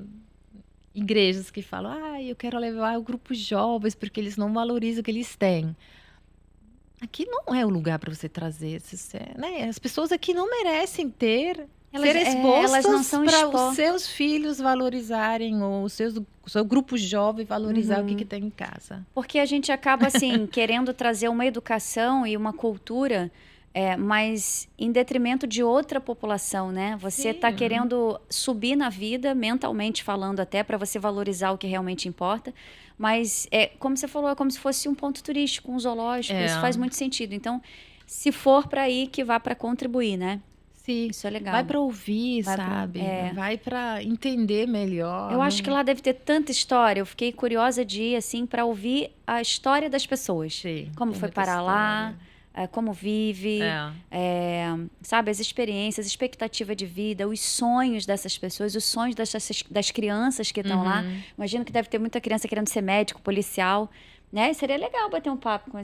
Igrejas que falam, eu quero levar o grupo jovens porque eles não valorizam o que eles têm. Aqui não é o lugar para você trazer, né? As pessoas aqui não merecem ser expostas para os seus filhos valorizarem, ou o seu grupo jovem valorizar o que tem em casa. Porque a gente acaba, assim, querendo trazer uma educação e uma cultura, mas em detrimento de outra população, né? Você está querendo subir na vida, mentalmente falando até, para você valorizar o que realmente importa. Mas, como você falou, é como se fosse um ponto turístico, um zoológico. Isso faz muito sentido. Então, se for para ir, que vá para contribuir, né? Sim. Isso é legal. Vai para ouvir, sabe? Vai para entender melhor. Eu acho que lá deve ter tanta história. Eu fiquei curiosa de ir, assim, para ouvir a história das pessoas. Sim, como foi parar lá, como vive, sabe? As experiências, expectativa de vida, os sonhos dessas pessoas, os sonhos das crianças que estão lá. Imagino que deve ter muita criança querendo ser médico, policial, né? Seria legal bater um papo com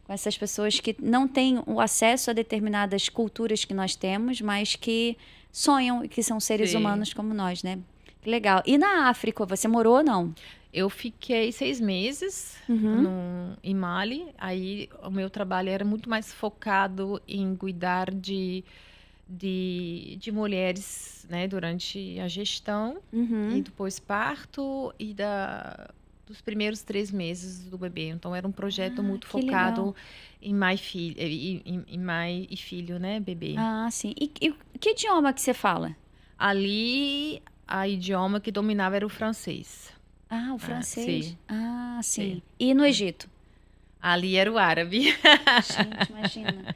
com essas pessoas que não têm o acesso a determinadas culturas que nós temos, mas que sonham e que são seres Sim. humanos como nós, né? Que legal. E na África, você morou ou não? Eu fiquei 6 meses em Mali. Aí o meu trabalho era muito mais focado em cuidar de mulheres, né, durante a gestão e depois parto e dos primeiros 3 meses do bebê. Então era um projeto muito que focado legal. em mãe e filho, né, bebê. Ah, sim. E que idioma que você fala? Ali, a idioma que dominava era o francês. Ah, o francês. Sim, Ah, sim. sim. E no Egito? Ali era o árabe. Gente, imagina.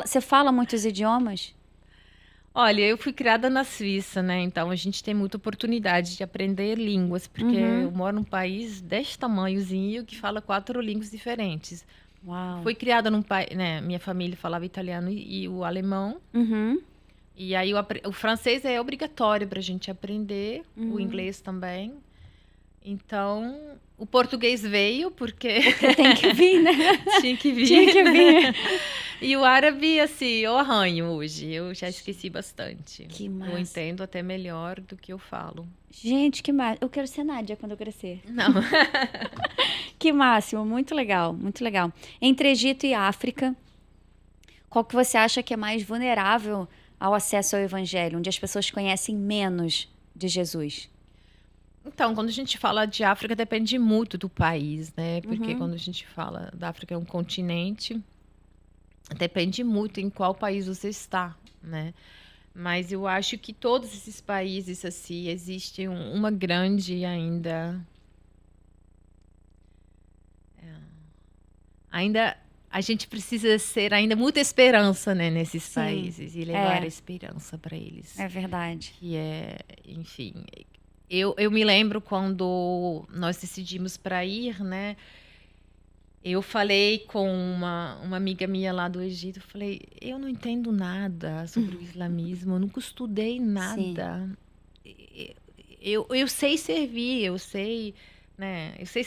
Você fala muitos idiomas? Olha, eu fui criada na Suíça, né? Então a gente tem muita oportunidade de aprender línguas, porque eu moro num país deste tamanhozinho que fala 4 línguas diferentes. Uau. Fui criada num país, né? Minha família falava italiano e o alemão. E aí o francês é obrigatório para a gente aprender, o inglês também. Então, o português veio porque Tem que vir, né? tinha que vir. Tinha que vir. E o árabe, assim, eu arranho hoje. Eu já esqueci bastante. Que Eu massa. entendo até melhor do que eu falo. Gente, que massa. Eu quero ser Nádia quando eu crescer. Não. Que máximo. Muito legal, muito legal. Entre Egito e África, qual que você acha que é mais vulnerável ao acesso ao evangelho, onde as pessoas conhecem menos de Jesus? Então, quando a gente fala de África, depende muito do país, né? Porque quando a gente fala da África é um continente, depende muito em qual país você está, né? Mas eu acho que todos esses países, assim, existe uma grande ainda a gente precisa ser ainda muita esperança, né, nesses países e levar a esperança para eles. É verdade. Que é, enfim, eu me lembro quando nós decidimos para ir, né? Eu falei com uma amiga minha lá do Egito, eu falei, eu não entendo nada sobre o islamismo, eu nunca estudei nada. Eu sei servir, eu sei, né? Eu sei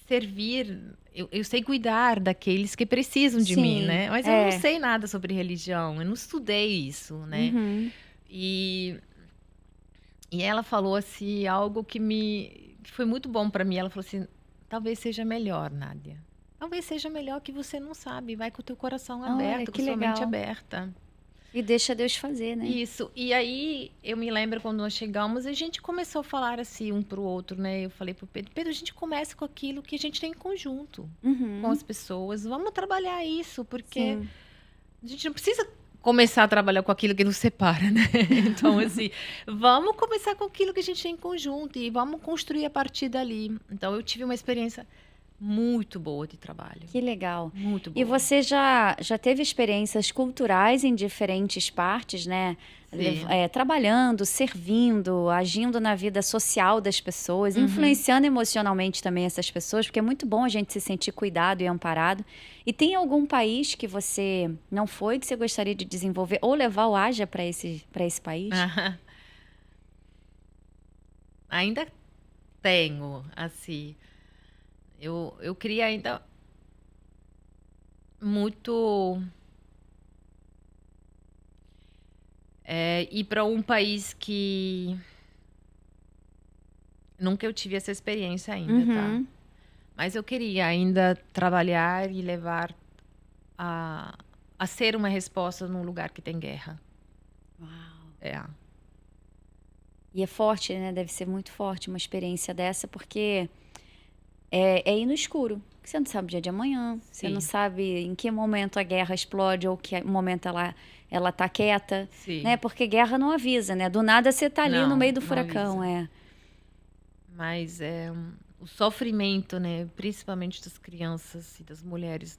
servir, eu sei cuidar daqueles que precisam de mim, né? Mas eu não sei nada sobre religião, eu não estudei isso, né? E ela falou assim algo que foi muito bom para mim. Ela falou assim: talvez seja melhor, Nádia. Talvez seja melhor que você não sabe. Vai com o teu coração aberto, com a sua mente aberta. E deixa Deus fazer, né? Isso. E aí, eu me lembro quando nós chegamos, a gente começou a falar assim um pro outro, né? Eu falei pro Pedro, a gente começa com aquilo que a gente tem em conjunto com as pessoas. Vamos trabalhar isso, porque a gente não precisa começar a trabalhar com aquilo que nos separa, né? Então, assim, vamos começar com aquilo que a gente tem em conjunto e vamos construir a partir dali. Então, eu tive uma experiência muito boa de trabalho. Que legal. Muito boa. E você já teve experiências culturais em diferentes partes, né? Trabalhando, servindo, agindo na vida social das pessoas, influenciando emocionalmente também essas pessoas, porque é muito bom a gente se sentir cuidado e amparado. E tem algum país que você não foi, que você gostaria de desenvolver ou levar o Aja para esse país? Ainda tenho, assim. Eu queria ainda muito ir para um país que nunca eu tive essa experiência ainda, tá? Mas eu queria ainda trabalhar e levar a ser uma resposta num lugar que tem guerra. Uau! E é forte, né? Deve ser muito forte uma experiência dessa, porque é ir no escuro. Você não sabe o dia de amanhã, você não sabe em que momento a guerra explode ou que momento ela tá quieta, né? Porque guerra não avisa, né? Do nada você tá ali no meio do furacão, Mas o sofrimento, né? Principalmente das crianças e das mulheres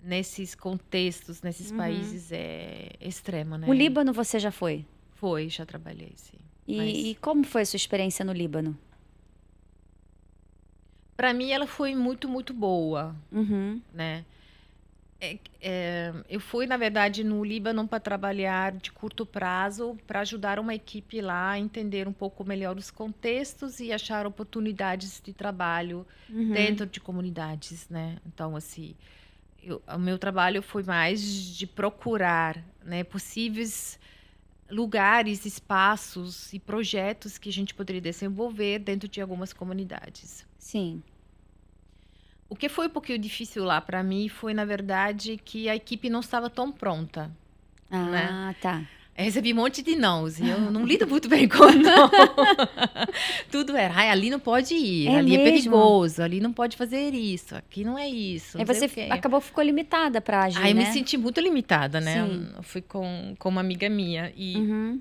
nesses contextos, nesses países é extremo, né? O Líbano você já foi? Foi, já trabalhei, sim. E como foi a sua experiência no Líbano? Para mim ela foi muito, muito boa, né? Eu fui, na verdade, no Líbano para trabalhar de curto prazo, para ajudar uma equipe lá a entender um pouco melhor os contextos e achar oportunidades de trabalho dentro de comunidades, né? Então, assim, o meu trabalho foi mais de procurar, né, possíveis lugares, espaços e projetos que a gente poderia desenvolver dentro de algumas comunidades. Sim. O que foi um pouquinho difícil lá para mim foi, na verdade, que a equipe não estava tão pronta, né? Ah, tá. Eu recebi um monte de nãos e eu não lido muito bem com não. Tudo era, ai, ali não pode ir, É ali é mesmo? perigoso, ali não pode fazer isso, aqui não é isso, Aí não sei você o quê. ficou limitada para agir, Aí eu né? me senti muito limitada, né? Sim. Eu fui com uma amiga minha Uhum.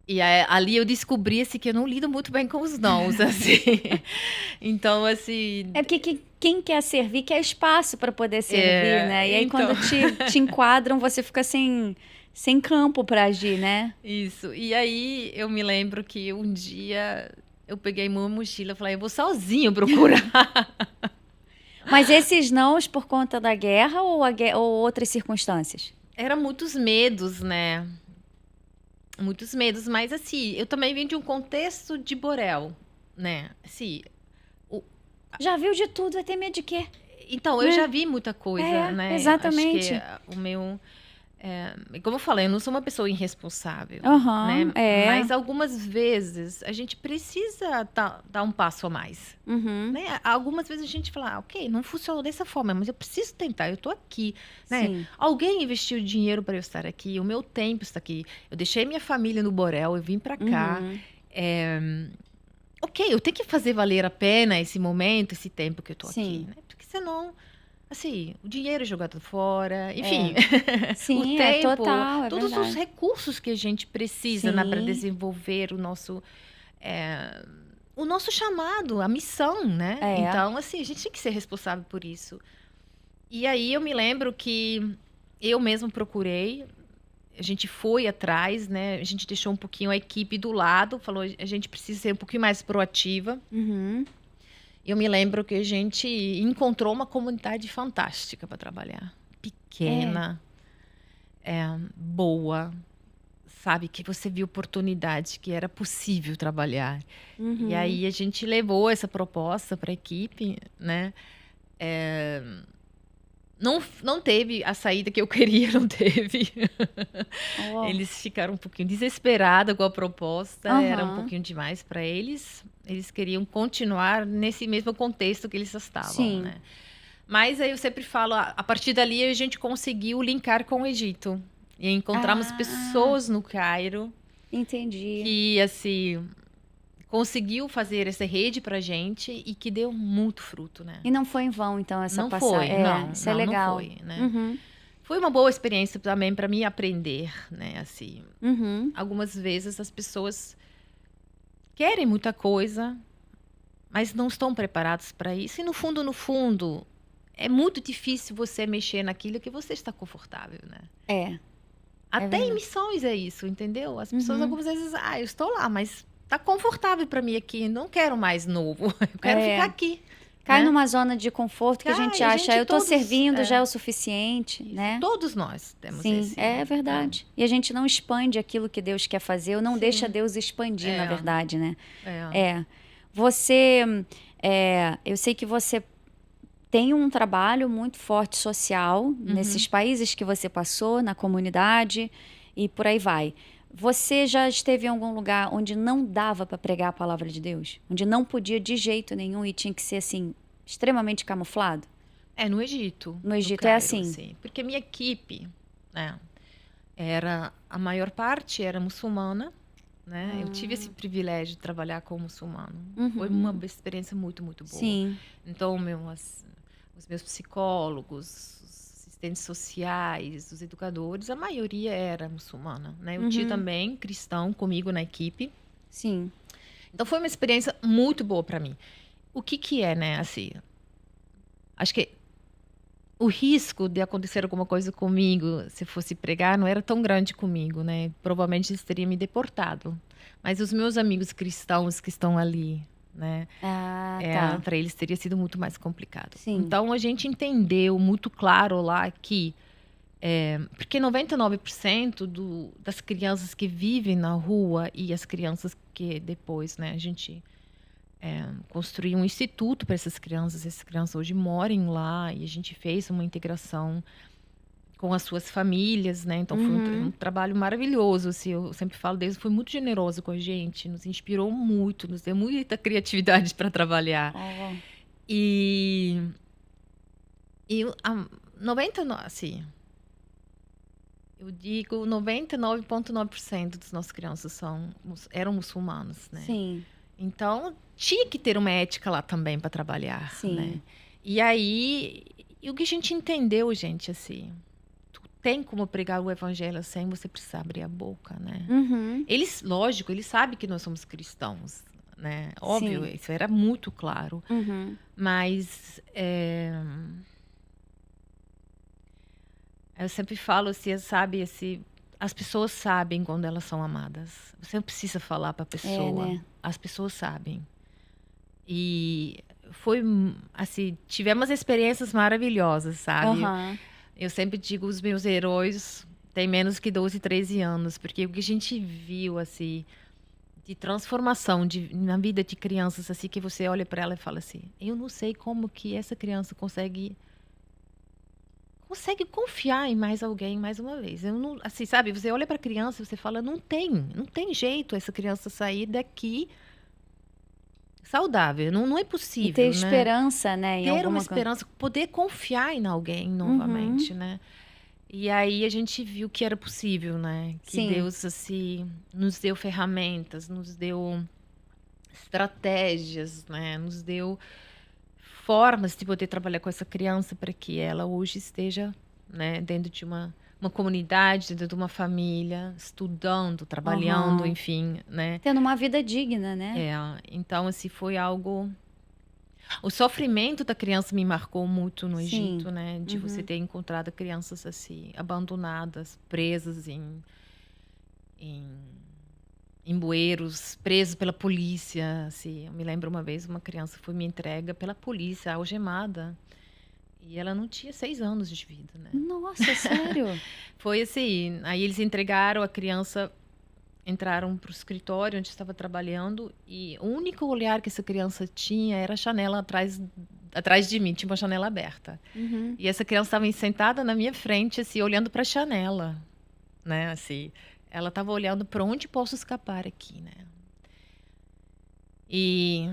e ali eu descobri assim, que eu não lido muito bem com os nãos, assim. Então, assim, É porque quem quer servir quer espaço para poder servir, né? E aí então. quando te enquadram, você fica sem campo para agir, né? Isso. E aí eu me lembro que um dia eu peguei uma mochila e falei, eu vou sozinho procurar. Mas esses nãos por conta da guerra ou outras circunstâncias? Eram muitos medos, né? Muitos medos, mas assim, eu também vim de um contexto de Borel, né? Assim, Já viu de tudo, vai ter medo de quê? então, eu já vi muita coisa, né? Exatamente. Acho que o meu... como eu falei, eu não sou uma pessoa irresponsável, Aham, né? Mas algumas vezes a gente precisa dar um passo a mais, Uhum. né? Algumas vezes a gente fala, ok, não funcionou dessa forma, mas eu preciso tentar, eu tô aqui, né? Sim. Alguém investiu dinheiro para eu estar aqui, o meu tempo está aqui. Eu deixei minha família no Borel, eu vim para cá. Uhum. Ok, eu tenho que fazer valer a pena esse momento, esse tempo que eu tô aqui, Sim. né? Porque senão, assim, o dinheiro é jogado fora, enfim. Sim, O tempo, total, é todos os verdade. recursos que a gente precisa, né, para Sim. desenvolver o nosso chamado, a missão, né? É. Então, assim, a gente tem que ser responsável por isso. E aí eu me lembro que eu mesmo procurei, a gente foi atrás, né? A gente deixou um pouquinho a equipe do lado, falou, a gente precisa ser um pouquinho mais proativa. Uhum. Eu me lembro que a gente encontrou uma comunidade fantástica para trabalhar. Pequena, boa, sabe? Que você viu oportunidade, que era possível trabalhar. Uhum. E aí a gente levou essa proposta para a equipe, né? Não teve a saída que eu queria, não teve. Oh. Eles ficaram um pouquinho desesperados com a proposta, era um Aham. pouquinho demais para eles. Eles queriam continuar nesse mesmo contexto que eles estavam, Sim. né? Mas aí eu sempre falo, a partir dali a gente conseguiu linkar com o Egito. E encontramos pessoas no Cairo Entendi. que, assim, conseguiu fazer essa rede pra gente e que deu muito fruto, né? E não foi em vão, então, essa Não passagem. foi, não, Isso é não, não legal. foi, né? Uhum. Foi uma boa experiência também para mim aprender, né? Assim, Uhum. algumas vezes as pessoas querem muita coisa, mas não estão preparados para isso. E no fundo, é muito difícil você mexer naquilo que você está confortável, né? É. Até em verdade. missões é isso, entendeu? As pessoas Uhum. algumas vezes, eu estou lá, mas tá confortável para mim aqui, não quero mais novo, eu quero ficar aqui. Cai né? numa zona de conforto que a gente acha, eu tô todos, servindo, já é o suficiente, né? Todos nós temos Sim, esse. é verdade. E a gente não expande aquilo que Deus quer fazer, ou não deixa Deus expandir, na verdade, né? Você, eu sei que você tem um trabalho muito forte social nesses países que você passou, na comunidade e por aí vai. Você já esteve em algum lugar onde não dava para pregar a palavra de Deus? Onde não podia de jeito nenhum e tinha que ser assim, extremamente camuflado? No Egito. No Egito Cairo, é assim? Porque minha equipe, né, a maior parte era muçulmana, né? Eu tive esse privilégio de trabalhar com muçulmano. Foi uma experiência muito, muito boa. Sim. Então, os meus psicólogos, os assistentes sociais, os educadores, a maioria era muçulmana, né? Eu tinha também cristão comigo na equipe. Sim. Então foi uma experiência muito boa para mim. O que é, né? Assim, acho que o risco de acontecer alguma coisa comigo, se fosse pregar, não era tão grande comigo, né? Provavelmente eles teriam me deportado. Mas os meus amigos cristãos que estão ali, né? Tá. Para eles teria sido muito mais complicado. Sim. Então a gente entendeu muito claro lá que porque 99% das crianças que vivem na rua e as crianças que depois, né, a gente construiu um instituto para essas crianças hoje moram lá e a gente fez uma integração com as suas famílias, né? Então foi um trabalho maravilhoso, assim, eu sempre falo deles, foi muito generoso com a gente, nos inspirou muito, nos deu muita criatividade para trabalhar. E 99, assim, eu digo 99,9% das nossas crianças eram muçulmanos, né? Sim. Então, tinha que ter uma ética lá também para trabalhar, Sim. né? E aí, o que a gente entendeu, gente, assim, tu tem como pregar o evangelho sem você precisar abrir a boca, né? Eles, lógico, eles sabem que nós somos cristãos, né? Óbvio, Sim. isso era muito claro. Mas, eu sempre falo assim, sabe, assim, as pessoas sabem quando elas são amadas. Você não precisa falar para a pessoa. né? As pessoas sabem. E foi, assim, tivemos experiências maravilhosas, sabe? Eu sempre digo, os meus heróis têm menos que 12, 13 anos. Porque o que a gente viu, assim, de transformação na vida de crianças, assim, que você olha para ela e fala assim, eu não sei como que essa criança consegue confiar em mais alguém mais uma vez. Eu não, assim, sabe, você olha para a criança e você fala, não tem jeito essa criança sair daqui saudável, não é possível, E ter né? esperança, né? Ter uma esperança, poder confiar em alguém novamente, né? E aí a gente viu que era possível, né? Que Sim. Deus, assim, nos deu ferramentas, nos deu estratégias, né? Nos deu formas de poder trabalhar com essa criança para que ela hoje esteja, né, dentro de uma comunidade, dentro de uma família, estudando, trabalhando, enfim, né? Tendo uma vida digna, né? Então, assim, foi algo... O sofrimento da criança me marcou muito no Egito, né? De você ter encontrado crianças, assim, abandonadas, presas em bueiros, presos pela polícia, assim. Eu me lembro uma vez, uma criança foi me entregue pela polícia, algemada. E ela não tinha 6 anos de vida, né? Nossa, sério? Foi assim, aí eles entregaram a criança, entraram para o escritório onde estava trabalhando e o único olhar que essa criança tinha era a janela atrás de mim, tinha uma janela aberta. E essa criança estava sentada na minha frente, assim, olhando para a janela, né, assim... Ela estava olhando para onde posso escapar aqui, né? E,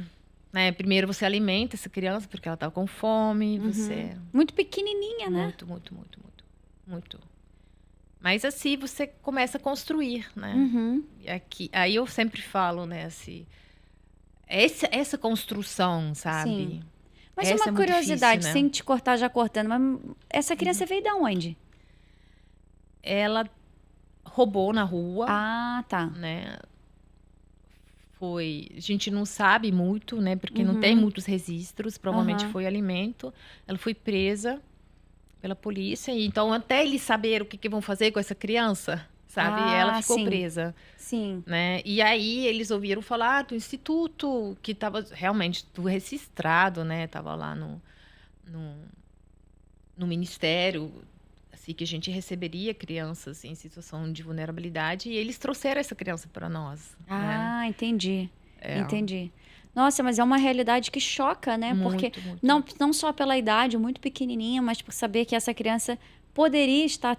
né, primeiro você alimenta essa criança porque ela estava com fome, você... Muito pequenininha, né? Muito. Mas assim, você começa a construir, né? E aí eu sempre falo, né, assim... Essa construção, sabe? Sim. Mas essa uma curiosidade, difícil, né? sem te cortar já cortando, mas essa criança veio de onde? Ela... roubou na rua. Tá. Né? A gente não sabe muito, né? Porque não tem muitos registros. Provavelmente foi alimento. Ela foi presa pela polícia. Então, até eles saberem o que vão fazer com essa criança, sabe? Ela ficou presa. Sim. Né? E aí, eles ouviram falar do instituto, que estava realmente tudo registrado, né? Estava lá no ministério... assim, que a gente receberia crianças em situação de vulnerabilidade e eles trouxeram essa criança para nós. Né? Entendi. Entendi. Nossa, mas é uma realidade que choca, né? Porque não só pela idade, muito pequenininha, mas por saber que essa criança poderia estar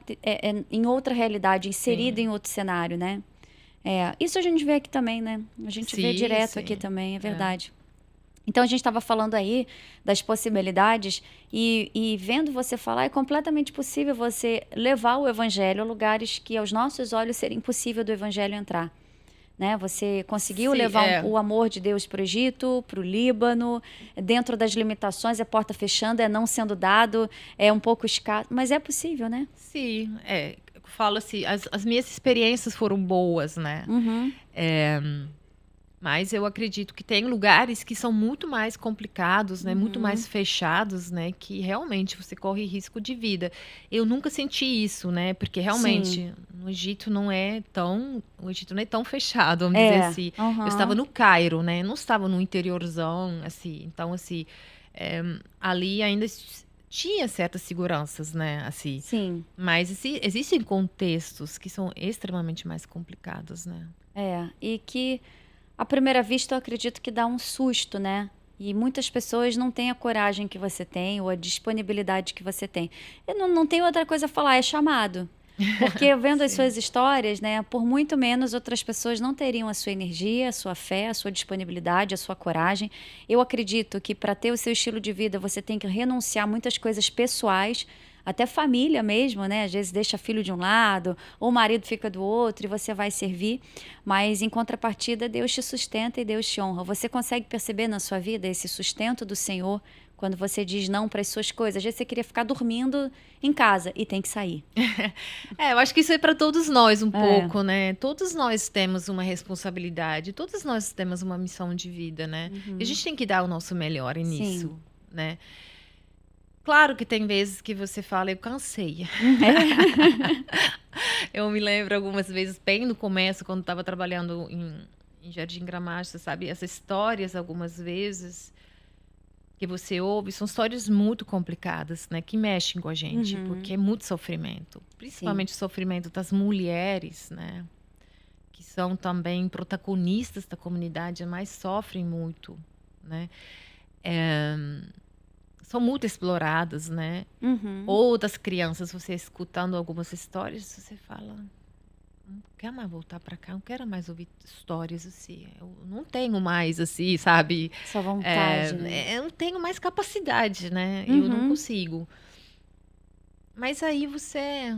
em outra realidade, inserida em outro cenário, né? Isso a gente vê aqui também, né? A gente vê direto aqui também, é verdade. Então, a gente estava falando aí das possibilidades e vendo você falar, é completamente possível você levar o evangelho a lugares que aos nossos olhos seria impossível do evangelho entrar. Né? Você conseguiu levar o amor de Deus para o Egito, para o Líbano, dentro das limitações, é porta fechando, é não sendo dado, é um pouco escasso, mas é possível, né? Sim, eu falo assim, as minhas experiências foram boas, né? Mas eu acredito que tem lugares que são muito mais complicados, né? Muito mais fechados, né? Que realmente você corre risco de vida. Eu nunca senti isso, né? Porque realmente no Egito não é tão, o Egito não é tão fechado, vamos dizer assim. Eu estava no Cairo, né? Não estava no interiorzão, assim. Então, assim, ali ainda tinha certas seguranças, né? Assim. Sim. Mas existem contextos que são extremamente mais complicados, né? E que à primeira vista eu acredito que dá um susto, né? E muitas pessoas não têm a coragem que você tem ou a disponibilidade que você tem. Eu não tenho outra coisa a falar, é chamado. Porque vendo as suas histórias, né, por muito menos outras pessoas não teriam a sua energia, a sua fé, a sua disponibilidade, a sua coragem. Eu acredito que para ter o seu estilo de vida você tem que renunciar a muitas coisas pessoais, até família mesmo, né? Às vezes deixa filho de um lado, ou o marido fica do outro e você vai servir. Mas em contrapartida, Deus te sustenta e Deus te honra. Você consegue perceber na sua vida esse sustento do Senhor quando você diz não para as suas coisas? Às vezes você queria ficar dormindo em casa e tem que sair. Eu acho que isso é para todos nós um pouco, né? Todos nós temos uma responsabilidade, todos nós temos uma missão de vida, né? E a gente tem que dar o nosso melhor nisso, né? Claro que tem vezes que você fala, eu cansei. Eu me lembro algumas vezes, bem no começo, quando estava trabalhando em Jardim Gramacho, você sabe, essas histórias, algumas vezes, que você ouve, são histórias muito complicadas, né? Que mexem com a gente, porque é muito sofrimento. Principalmente o sofrimento das mulheres, né? Que são também protagonistas da comunidade, mas sofrem muito, né? São muito exploradas, né? Ou das crianças, você escutando algumas histórias, você fala, não quero mais voltar para cá, não quero mais ouvir histórias assim. Eu não tenho mais, assim, sabe? Essa vontade, né? Eu não tenho mais capacidade, né? Eu não consigo. Mas aí você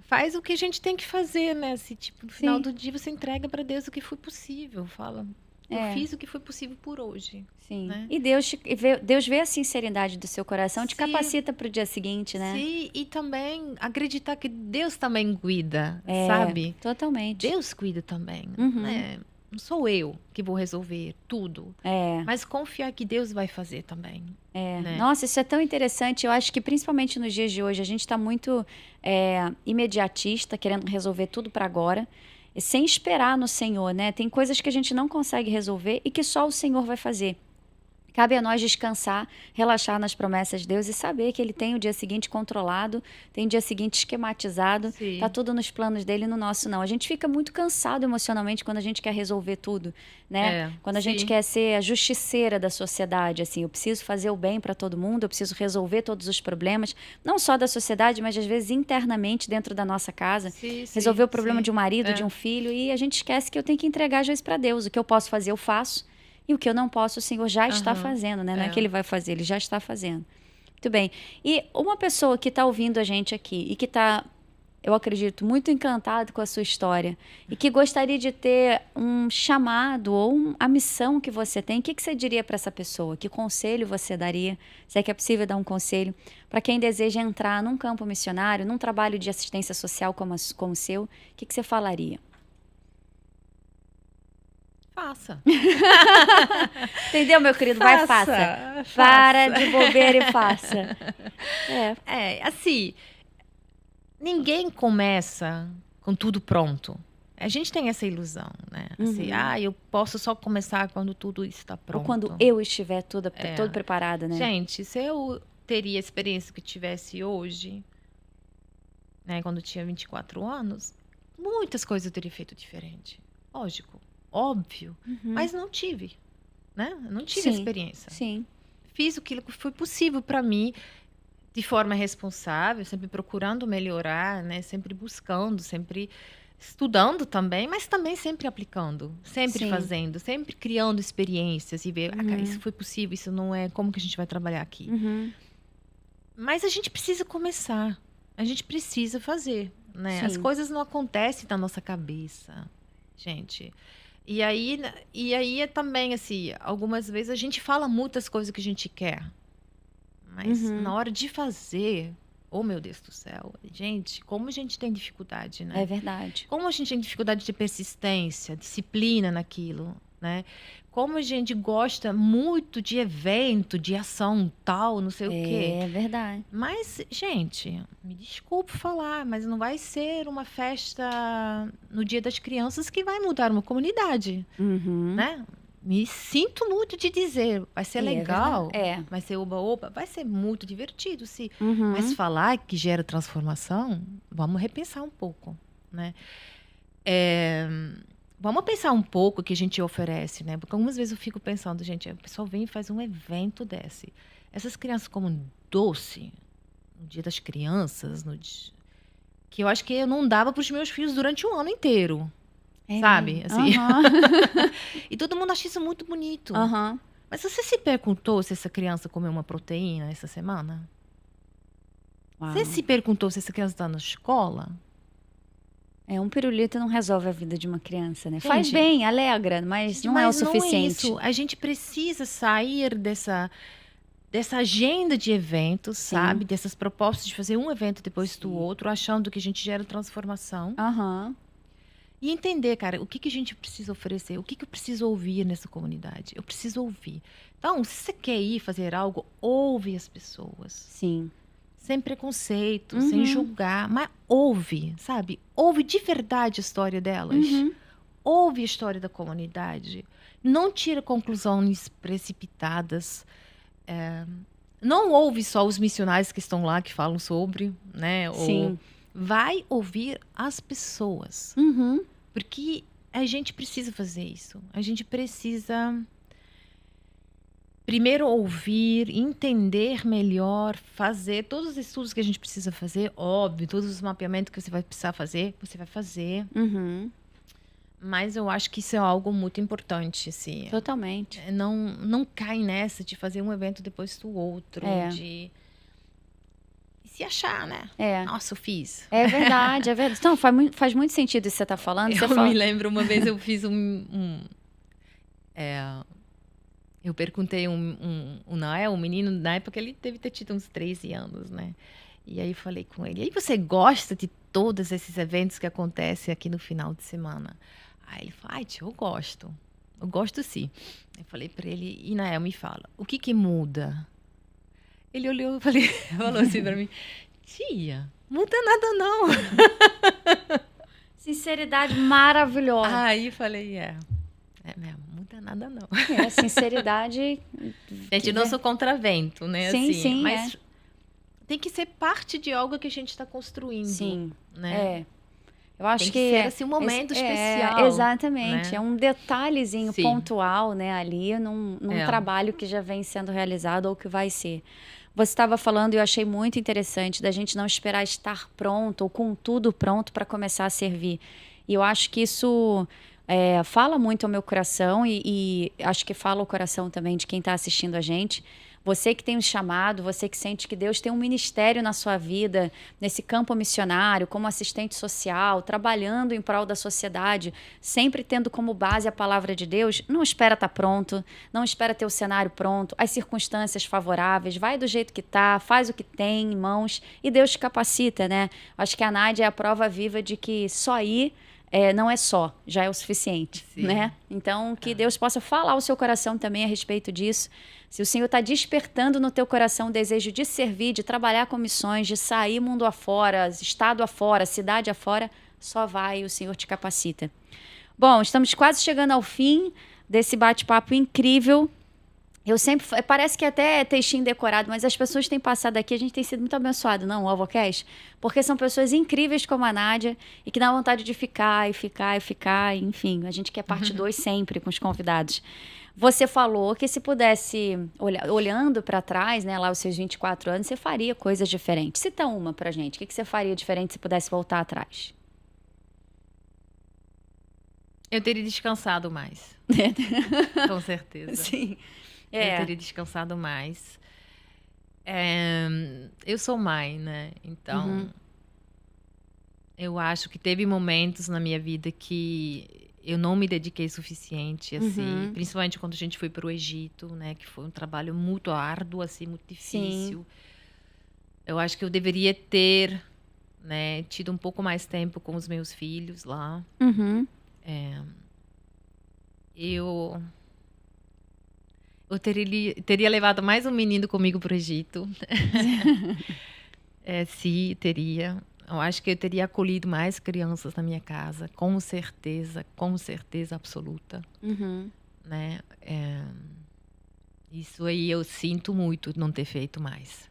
faz o que a gente tem que fazer, né? Assim, tipo, no final do dia você entrega para Deus o que foi possível. Fala, eu fiz o que foi possível por hoje. Sim. Né? E Deus vê a sinceridade do seu coração, te capacita para o dia seguinte, né? Sim, e também acreditar que Deus também cuida, sabe? Totalmente. Deus cuida também, né? Não sou eu que vou resolver tudo, mas confiar que Deus vai fazer também. Né? Nossa, isso é tão interessante. Eu acho que principalmente nos dias de hoje a gente está muito imediatista, querendo resolver tudo para agora, sem esperar no Senhor, né? Tem coisas que a gente não consegue resolver e que só o Senhor vai fazer. Cabe a nós descansar, relaxar nas promessas de Deus e saber que Ele tem o dia seguinte controlado, tem o dia seguinte esquematizado, tá tudo nos planos dele e no nosso não. A gente fica muito cansado emocionalmente quando a gente quer resolver tudo, né? Quando a gente quer ser a justiceira da sociedade, assim, eu preciso fazer o bem para todo mundo, eu preciso resolver todos os problemas, não só da sociedade, mas às vezes internamente dentro da nossa casa, resolver o problema de um marido, de um filho, e a gente esquece que eu tenho que entregar às vezes para Deus. O que eu posso fazer, eu faço. E o que eu não posso, o Senhor já está fazendo, né? Não é que Ele vai fazer, Ele já está fazendo. Muito bem. E uma pessoa que está ouvindo a gente aqui e que está, eu acredito, muito encantado com a sua história e que gostaria de ter um chamado ou a missão que você tem, o que você diria para essa pessoa? Que conselho você daria? Se é que é possível dar um conselho para quem deseja entrar num campo missionário, num trabalho de assistência social como o seu, o que você falaria? Faça. Entendeu, meu querido? Vai, faça. Para de bobeira e faça. Assim, ninguém começa com tudo pronto. A gente tem essa ilusão, né? Assim, eu posso só começar quando tudo está pronto. Ou quando eu estiver todo preparada, né? Gente, se eu teria a experiência que tivesse hoje, né? Quando eu tinha 24 anos, muitas coisas eu teria feito diferente. Lógico. Óbvio, mas não tive, né? Não tive experiência. Sim. Fiz aquilo que foi possível para mim, de forma responsável, sempre procurando melhorar, né? Sempre buscando, sempre estudando também, mas também sempre aplicando, sempre fazendo, sempre criando experiências e ver, isso foi possível, isso não é, como que a gente vai trabalhar aqui? Mas a gente precisa começar, a gente precisa fazer, né? As coisas não acontecem na nossa cabeça, gente. E aí é também, assim, algumas vezes a gente fala muitas coisas que a gente quer. Mas na hora de fazer, oh meu Deus do céu, gente, como a gente tem dificuldade, né? É verdade. Como a gente tem dificuldade de persistência, disciplina naquilo, né? Como a gente gosta muito de evento, de ação tal, não sei o quê. É verdade. Mas, gente, me desculpe falar, mas não vai ser uma festa no Dia das Crianças que vai mudar uma comunidade, Uhum. né? Me sinto muito de dizer, vai ser legal, verdade. vai ser oba-oba, vai ser muito divertido, sim. Uhum. Mas falar que gera transformação, vamos repensar um pouco, né? Vamos pensar um pouco o que a gente oferece, né? Porque algumas vezes eu fico pensando, gente, o pessoal vem e faz um evento desse. Essas crianças comem doce no Dia das Crianças, que eu acho que eu não dava para os meus filhos durante um ano inteiro, sabe? Mesmo. Assim. Aham. E todo mundo acha isso muito bonito. Aham. Mas você se perguntou se essa criança comeu uma proteína essa semana? Uau. Você se perguntou se essa criança está na escola? Um pirulito não resolve a vida de uma criança, né? Faz Gente, bem, alegra, mas não é o suficiente. Não é isso. A gente precisa sair dessa agenda de eventos, Sim. sabe? Dessas propostas de fazer um evento depois Sim. do outro, achando que a gente gera transformação. Aham. E entender, cara, o que a gente precisa oferecer, o que eu preciso ouvir nessa comunidade. Eu preciso ouvir. Então, se você quer ir fazer algo, ouve as pessoas. Sim. Sem preconceito, sem julgar, mas ouve, sabe? Ouve de verdade a história delas. Ouve a história da comunidade. Não tira conclusões precipitadas. Não ouve só os missionários que estão lá, que falam sobre, né? Sim. Vai ouvir as pessoas. Uhum. Porque a gente precisa fazer isso. A gente precisa primeiro ouvir, entender melhor, fazer todos os estudos que a gente precisa fazer, óbvio, todos os mapeamentos que você vai precisar fazer, você vai fazer. Uhum. Mas eu acho que isso é algo muito importante, assim. Totalmente. Não cai nessa de fazer um evento depois do outro, de se achar, né? Nossa, eu fiz. É verdade, é verdade. Então, faz muito sentido isso que você está falando. Me lembro, uma vez eu fiz eu perguntei um menino, na época ele deve ter tido uns 13 anos, né? E aí eu falei com ele, e aí você gosta de todos esses eventos que acontecem aqui no final de semana? Aí ele falou, ai, tia, eu gosto sim. Eu falei para ele, e Nael, me fala, o que muda? Ele olhou e falou assim para mim, tia, muda nada não. Sinceridade maravilhosa. Aí eu falei, mesmo, muda nada não. Sinceridade. Gente, não sou contra vento, né? Sim, assim, sim, mas tem que ser parte de algo que a gente está construindo. Sim, né? Eu acho tem que ser assim, um momento especial. Exatamente, né? É um detalhezinho pontual, né, ali num trabalho que já vem sendo realizado ou que vai ser. Você estava falando e eu achei muito interessante da gente não esperar estar pronto ou com tudo pronto para começar a servir. E eu acho que isso fala muito ao meu coração e acho que fala ao coração também de quem está assistindo a gente. Você que tem um chamado, você que sente que Deus tem um ministério na sua vida, nesse campo missionário, como assistente social, trabalhando em prol da sociedade, sempre tendo como base a palavra de Deus, não espera estar pronto, não espera ter o cenário pronto, as circunstâncias favoráveis, vai do jeito que tá, faz o que tem em mãos e Deus te capacita, né? Acho que a Nádia é a prova viva de que só ir não é só, já é o suficiente, né? Então, que Deus possa falar ao seu coração também a respeito disso. Se o Senhor está despertando no teu coração o desejo de servir, de trabalhar com missões, de sair mundo afora, estado afora, cidade afora, só vai e o Senhor te capacita. Bom, estamos quase chegando ao fim desse bate-papo incrível. Eu sempre... Parece que até é textinho decorado, mas as pessoas têm passado aqui, a gente tem sido muito abençoado, não, o Alvocast? Porque são pessoas incríveis como a Nádia e que dá vontade de ficar, enfim, a gente quer parte 2 sempre com os convidados. Você falou que se pudesse, olhando para trás, né, lá os seus 24 anos, você faria coisas diferentes. Cita uma pra gente, o que você faria diferente se pudesse voltar atrás? Eu teria descansado mais. Com certeza. Sim. Eu teria descansado mais. Eu sou mãe, né? Então, eu acho que teve momentos na minha vida que eu não me dediquei o suficiente, assim. Principalmente quando a gente foi para o Egito, né? Que foi um trabalho muito árduo, assim, muito difícil. Sim. Eu acho que eu deveria ter, né, tido um pouco mais tempo com os meus filhos lá. eu teria levado mais um menino comigo para o Egito. Sim, teria. Eu acho que eu teria acolhido mais crianças na minha casa, com certeza absoluta. Né? Isso aí eu sinto muito não ter feito mais.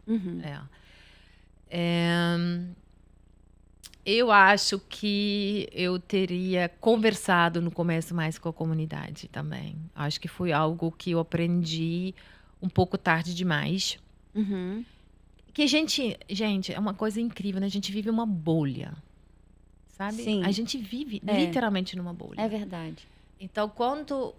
Eu acho que eu teria conversado no começo mais com a comunidade também. Acho que foi algo que eu aprendi um pouco tarde demais. Que gente, é uma coisa incrível, né? A gente vive uma bolha, sabe? Sim. A gente vive literalmente numa bolha. É verdade. Então, quando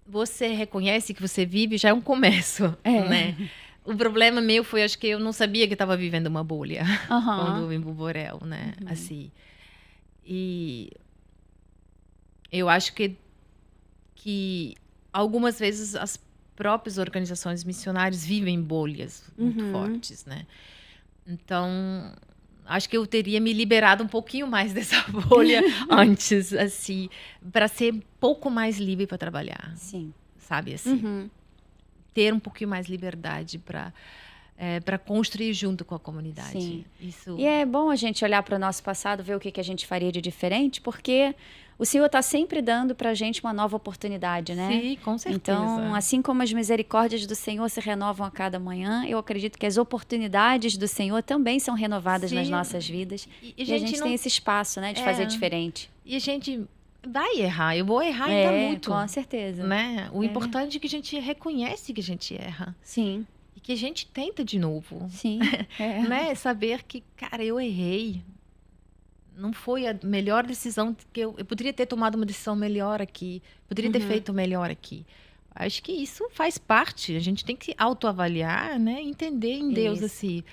você reconhece que você vive, já é um começo, né? O problema meu foi, acho que eu não sabia que estava vivendo uma bolha quando eu vim pro Borel, né? Assim. E eu acho que algumas vezes as próprias organizações missionárias vivem bolhas muito fortes, né? Então, acho que eu teria me liberado um pouquinho mais dessa bolha antes, assim, para ser um pouco mais livre para trabalhar. Sim. Sabe, assim? Ter um pouquinho mais liberdade para construir junto com a comunidade. Sim. Isso... E é bom a gente olhar para o nosso passado, ver o que a gente faria de diferente, porque o Senhor está sempre dando para a gente uma nova oportunidade, né? Sim, com certeza. Então, assim como as misericórdias do Senhor se renovam a cada manhã, eu acredito que as oportunidades do Senhor também são renovadas nas nossas vidas. E a gente tem esse espaço, né, de fazer diferente. E a gente vai errar, eu vou errar ainda muito. Com certeza. Né? O importante é que a gente reconhece que a gente erra. Sim. E que a gente tenta de novo. Sim. Né? Saber que, cara, eu errei. Não foi a melhor decisão que eu poderia ter tomado uma decisão melhor aqui. Poderia ter feito melhor aqui. Acho que isso faz parte. A gente tem que autoavaliar, né? Entender em Deus assim.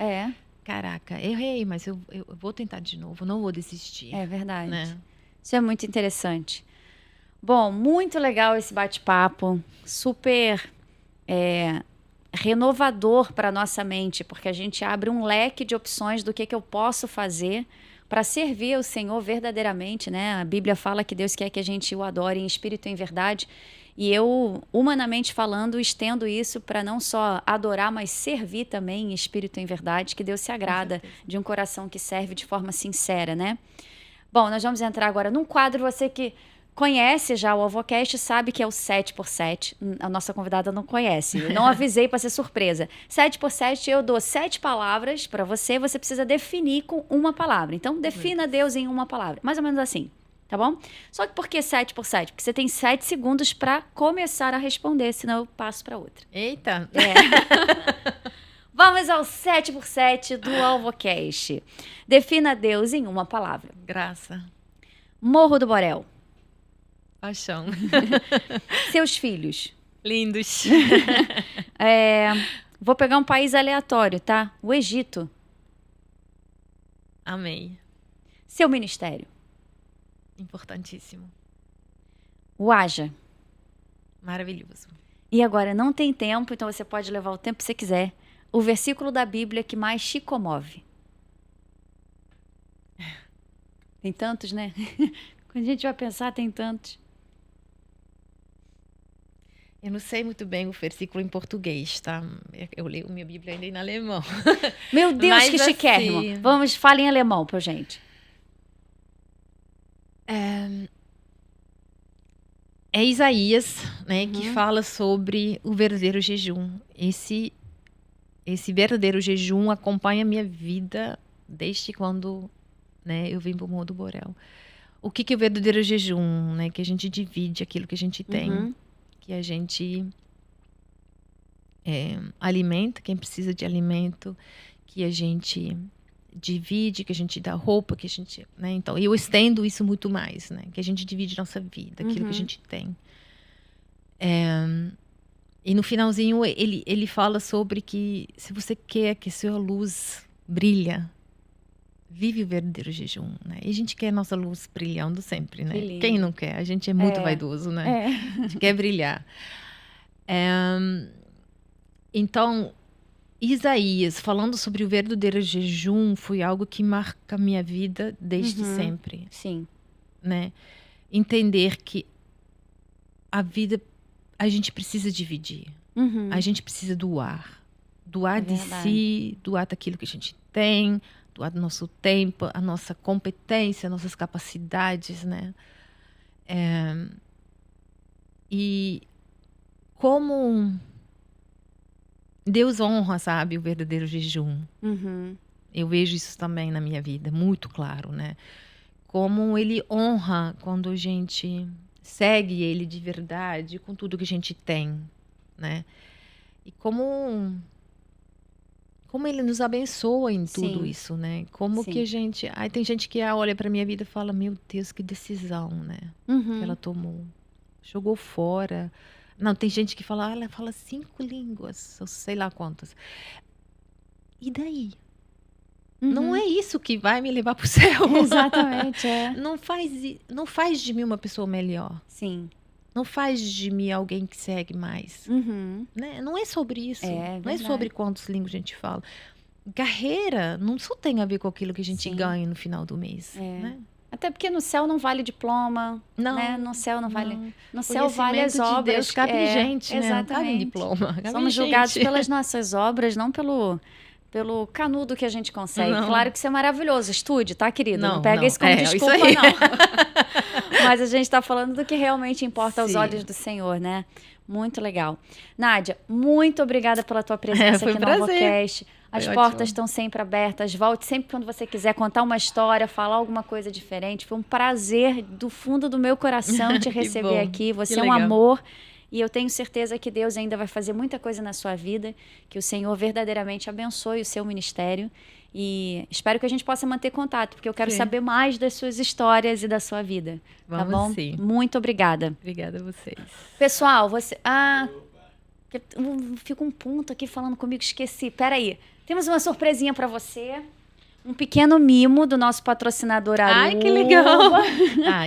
Caraca, errei, mas eu vou tentar de novo. Não vou desistir. É verdade. Né? Isso é muito interessante. Bom, muito legal esse bate-papo. Super renovador para a nossa mente, porque a gente abre um leque de opções do que eu posso fazer para servir o Senhor verdadeiramente, né? A Bíblia fala que Deus quer que a gente o adore em espírito e em verdade. E eu, humanamente falando, estendo isso para não só adorar, mas servir também em espírito e em verdade, que Deus se agrada de um coração que serve de forma sincera, né? Bom, nós vamos entrar agora num quadro, você que conhece já o Alvocast, sabe que é o 7x7. A nossa convidada não conhece. Eu não avisei para ser surpresa. 7x7, eu dou 7 palavras para você. Você precisa definir com uma palavra. Então, defina Deus em uma palavra. Mais ou menos assim, tá bom? Só que por que 7x7? Porque você tem 7 segundos para começar a responder, senão eu passo para outra. Eita! Vamos ao 7x7 do Alvocast. Defina Deus em uma palavra. Graça. Morro do Borel. Paixão. Seus filhos. Lindos. Vou pegar um país aleatório, tá? O Egito. Amei. Seu ministério. Importantíssimo. O Haja. Maravilhoso. E agora, não tem tempo, então você pode levar o tempo que você quiser. O versículo da Bíblia que mais te comove. Tem tantos, né? Quando a gente vai pensar, tem tantos. Eu não sei muito bem o versículo em português, tá? Eu leio minha Bíblia ainda em alemão. Meu Deus, mas que chiquérrimo. Assim, vamos, fala em alemão pra gente. É Isaías, né, que fala sobre o verdadeiro jejum. Esse verdadeiro jejum acompanha a minha vida desde quando, né, eu vim para o Morro do Borel. O que é o verdadeiro jejum? Né? Que a gente divide aquilo que a gente tem. Que a gente alimenta quem precisa de alimento, que a gente divide, que a gente dá roupa, que a gente, né? Então, eu estendo isso muito mais, né? Que a gente divide nossa vida, aquilo que a gente tem. E no finalzinho ele fala sobre que se você quer que sua luz brilha, vive o verdadeiro jejum, né? E a gente quer a nossa luz brilhando sempre, né? Que quem não quer? A gente é muito vaidoso, né? A gente quer brilhar. Então, Isaías, falando sobre o verdadeiro jejum, foi algo que marca a minha vida desde sempre. Sim. Né? Entender que a vida, a gente precisa dividir. A gente precisa doar. Doar de si, doar daquilo que a gente tem, doar do nosso tempo, a nossa competência, nossas capacidades, né? E como Deus honra, sabe, o verdadeiro jejum. Eu vejo isso também na minha vida, muito claro, né? Como Ele honra quando a gente segue Ele de verdade com tudo que a gente tem, né? E como Ele nos abençoa em tudo isso, né? Como que a gente... tem gente que olha pra minha vida e fala, meu Deus, que decisão, né? Que ela tomou. Jogou fora. Não, tem gente que fala, ela fala 5 línguas, ou sei lá quantas. E daí? Não é isso que vai me levar pro céu. Exatamente, Não faz de mim uma pessoa melhor. Sim. Não faz de mim alguém que segue mais. Né? Não é sobre isso. Não é sobre quantas línguas a gente fala. Carreira não só tem a ver com aquilo que a gente ganha no final do mês. Né? Até porque no céu não vale diploma. Não. Né? No céu não vale. No céu Conhecimento vale as de obras. Deus cabe em gente, né? Não cabe em diploma. Cabe Somos em julgados gente. pelas nossas obras, não pelo canudo que a gente consegue. Não. Claro que isso é maravilhoso. Estude, tá, querido? Não pega não. isso como desculpa, isso aí. não. Mas a gente está falando do que realmente importa aos Sim. olhos do Senhor, né? Muito legal. Nádia, muito obrigada pela tua presença foi aqui um no prazer. Avocast. As Foi portas ótimo. estão sempre abertas. Volte sempre quando você quiser contar uma história, falar alguma coisa diferente. Foi um prazer do fundo do meu coração te Que receber bom. aqui. Você Que é um legal. amor. E eu tenho certeza que Deus ainda vai fazer muita coisa na sua vida, que o Senhor verdadeiramente abençoe o seu ministério. E espero que a gente possa manter contato, porque eu quero Sim. saber mais das suas histórias e da sua vida. Tá Vamos bom? sim. Muito obrigada. Obrigada a vocês. Pessoal, fica um ponto aqui falando comigo, esqueci. Peraí, temos uma surpresinha para você. Um pequeno mimo do nosso patrocinador Aruba. Ai, que legal.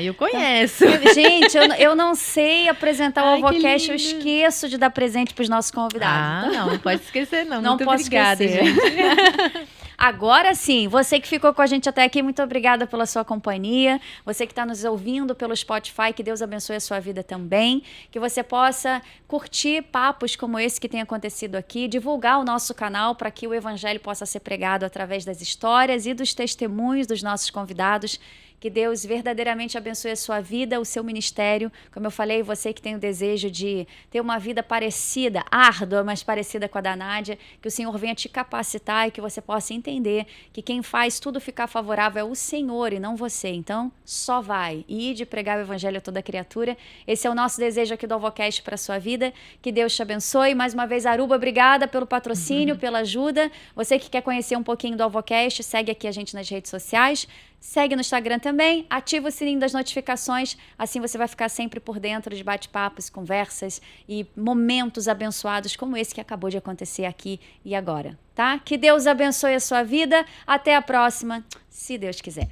Eu conheço. Gente, eu não sei apresentar o Ai, que Avocast, eu lindo. esqueço de dar presente para os nossos convidados. Não pode esquecer não. Não Muito posso obrigada, esquecer. gente. Agora sim, você que ficou com a gente até aqui, muito obrigada pela sua companhia. Você que está nos ouvindo pelo Spotify, que Deus abençoe a sua vida também. Que você possa curtir papos como esse que tem acontecido aqui, divulgar o nosso canal para que o evangelho possa ser pregado através das histórias e dos testemunhos dos nossos convidados. Que Deus verdadeiramente abençoe a sua vida, o seu ministério. Como eu falei, você que tem o desejo de ter uma vida parecida, árdua, mas parecida com a da Nádia, que o Senhor venha te capacitar e que você possa entender que quem faz tudo ficar favorável é o Senhor e não você. Então, só vai. E ide pregar o evangelho a toda criatura. Esse é o nosso desejo aqui do Avocast para a sua vida. Que Deus te abençoe. Mais uma vez, Aruba, obrigada pelo patrocínio, pela ajuda. Você que quer conhecer um pouquinho do Avocast, segue aqui a gente nas redes sociais. Segue no Instagram também, ativa o sininho das notificações, assim você vai ficar sempre por dentro de bate-papos, conversas e momentos abençoados como esse que acabou de acontecer aqui e agora, tá? Que Deus abençoe a sua vida, até a próxima, se Deus quiser.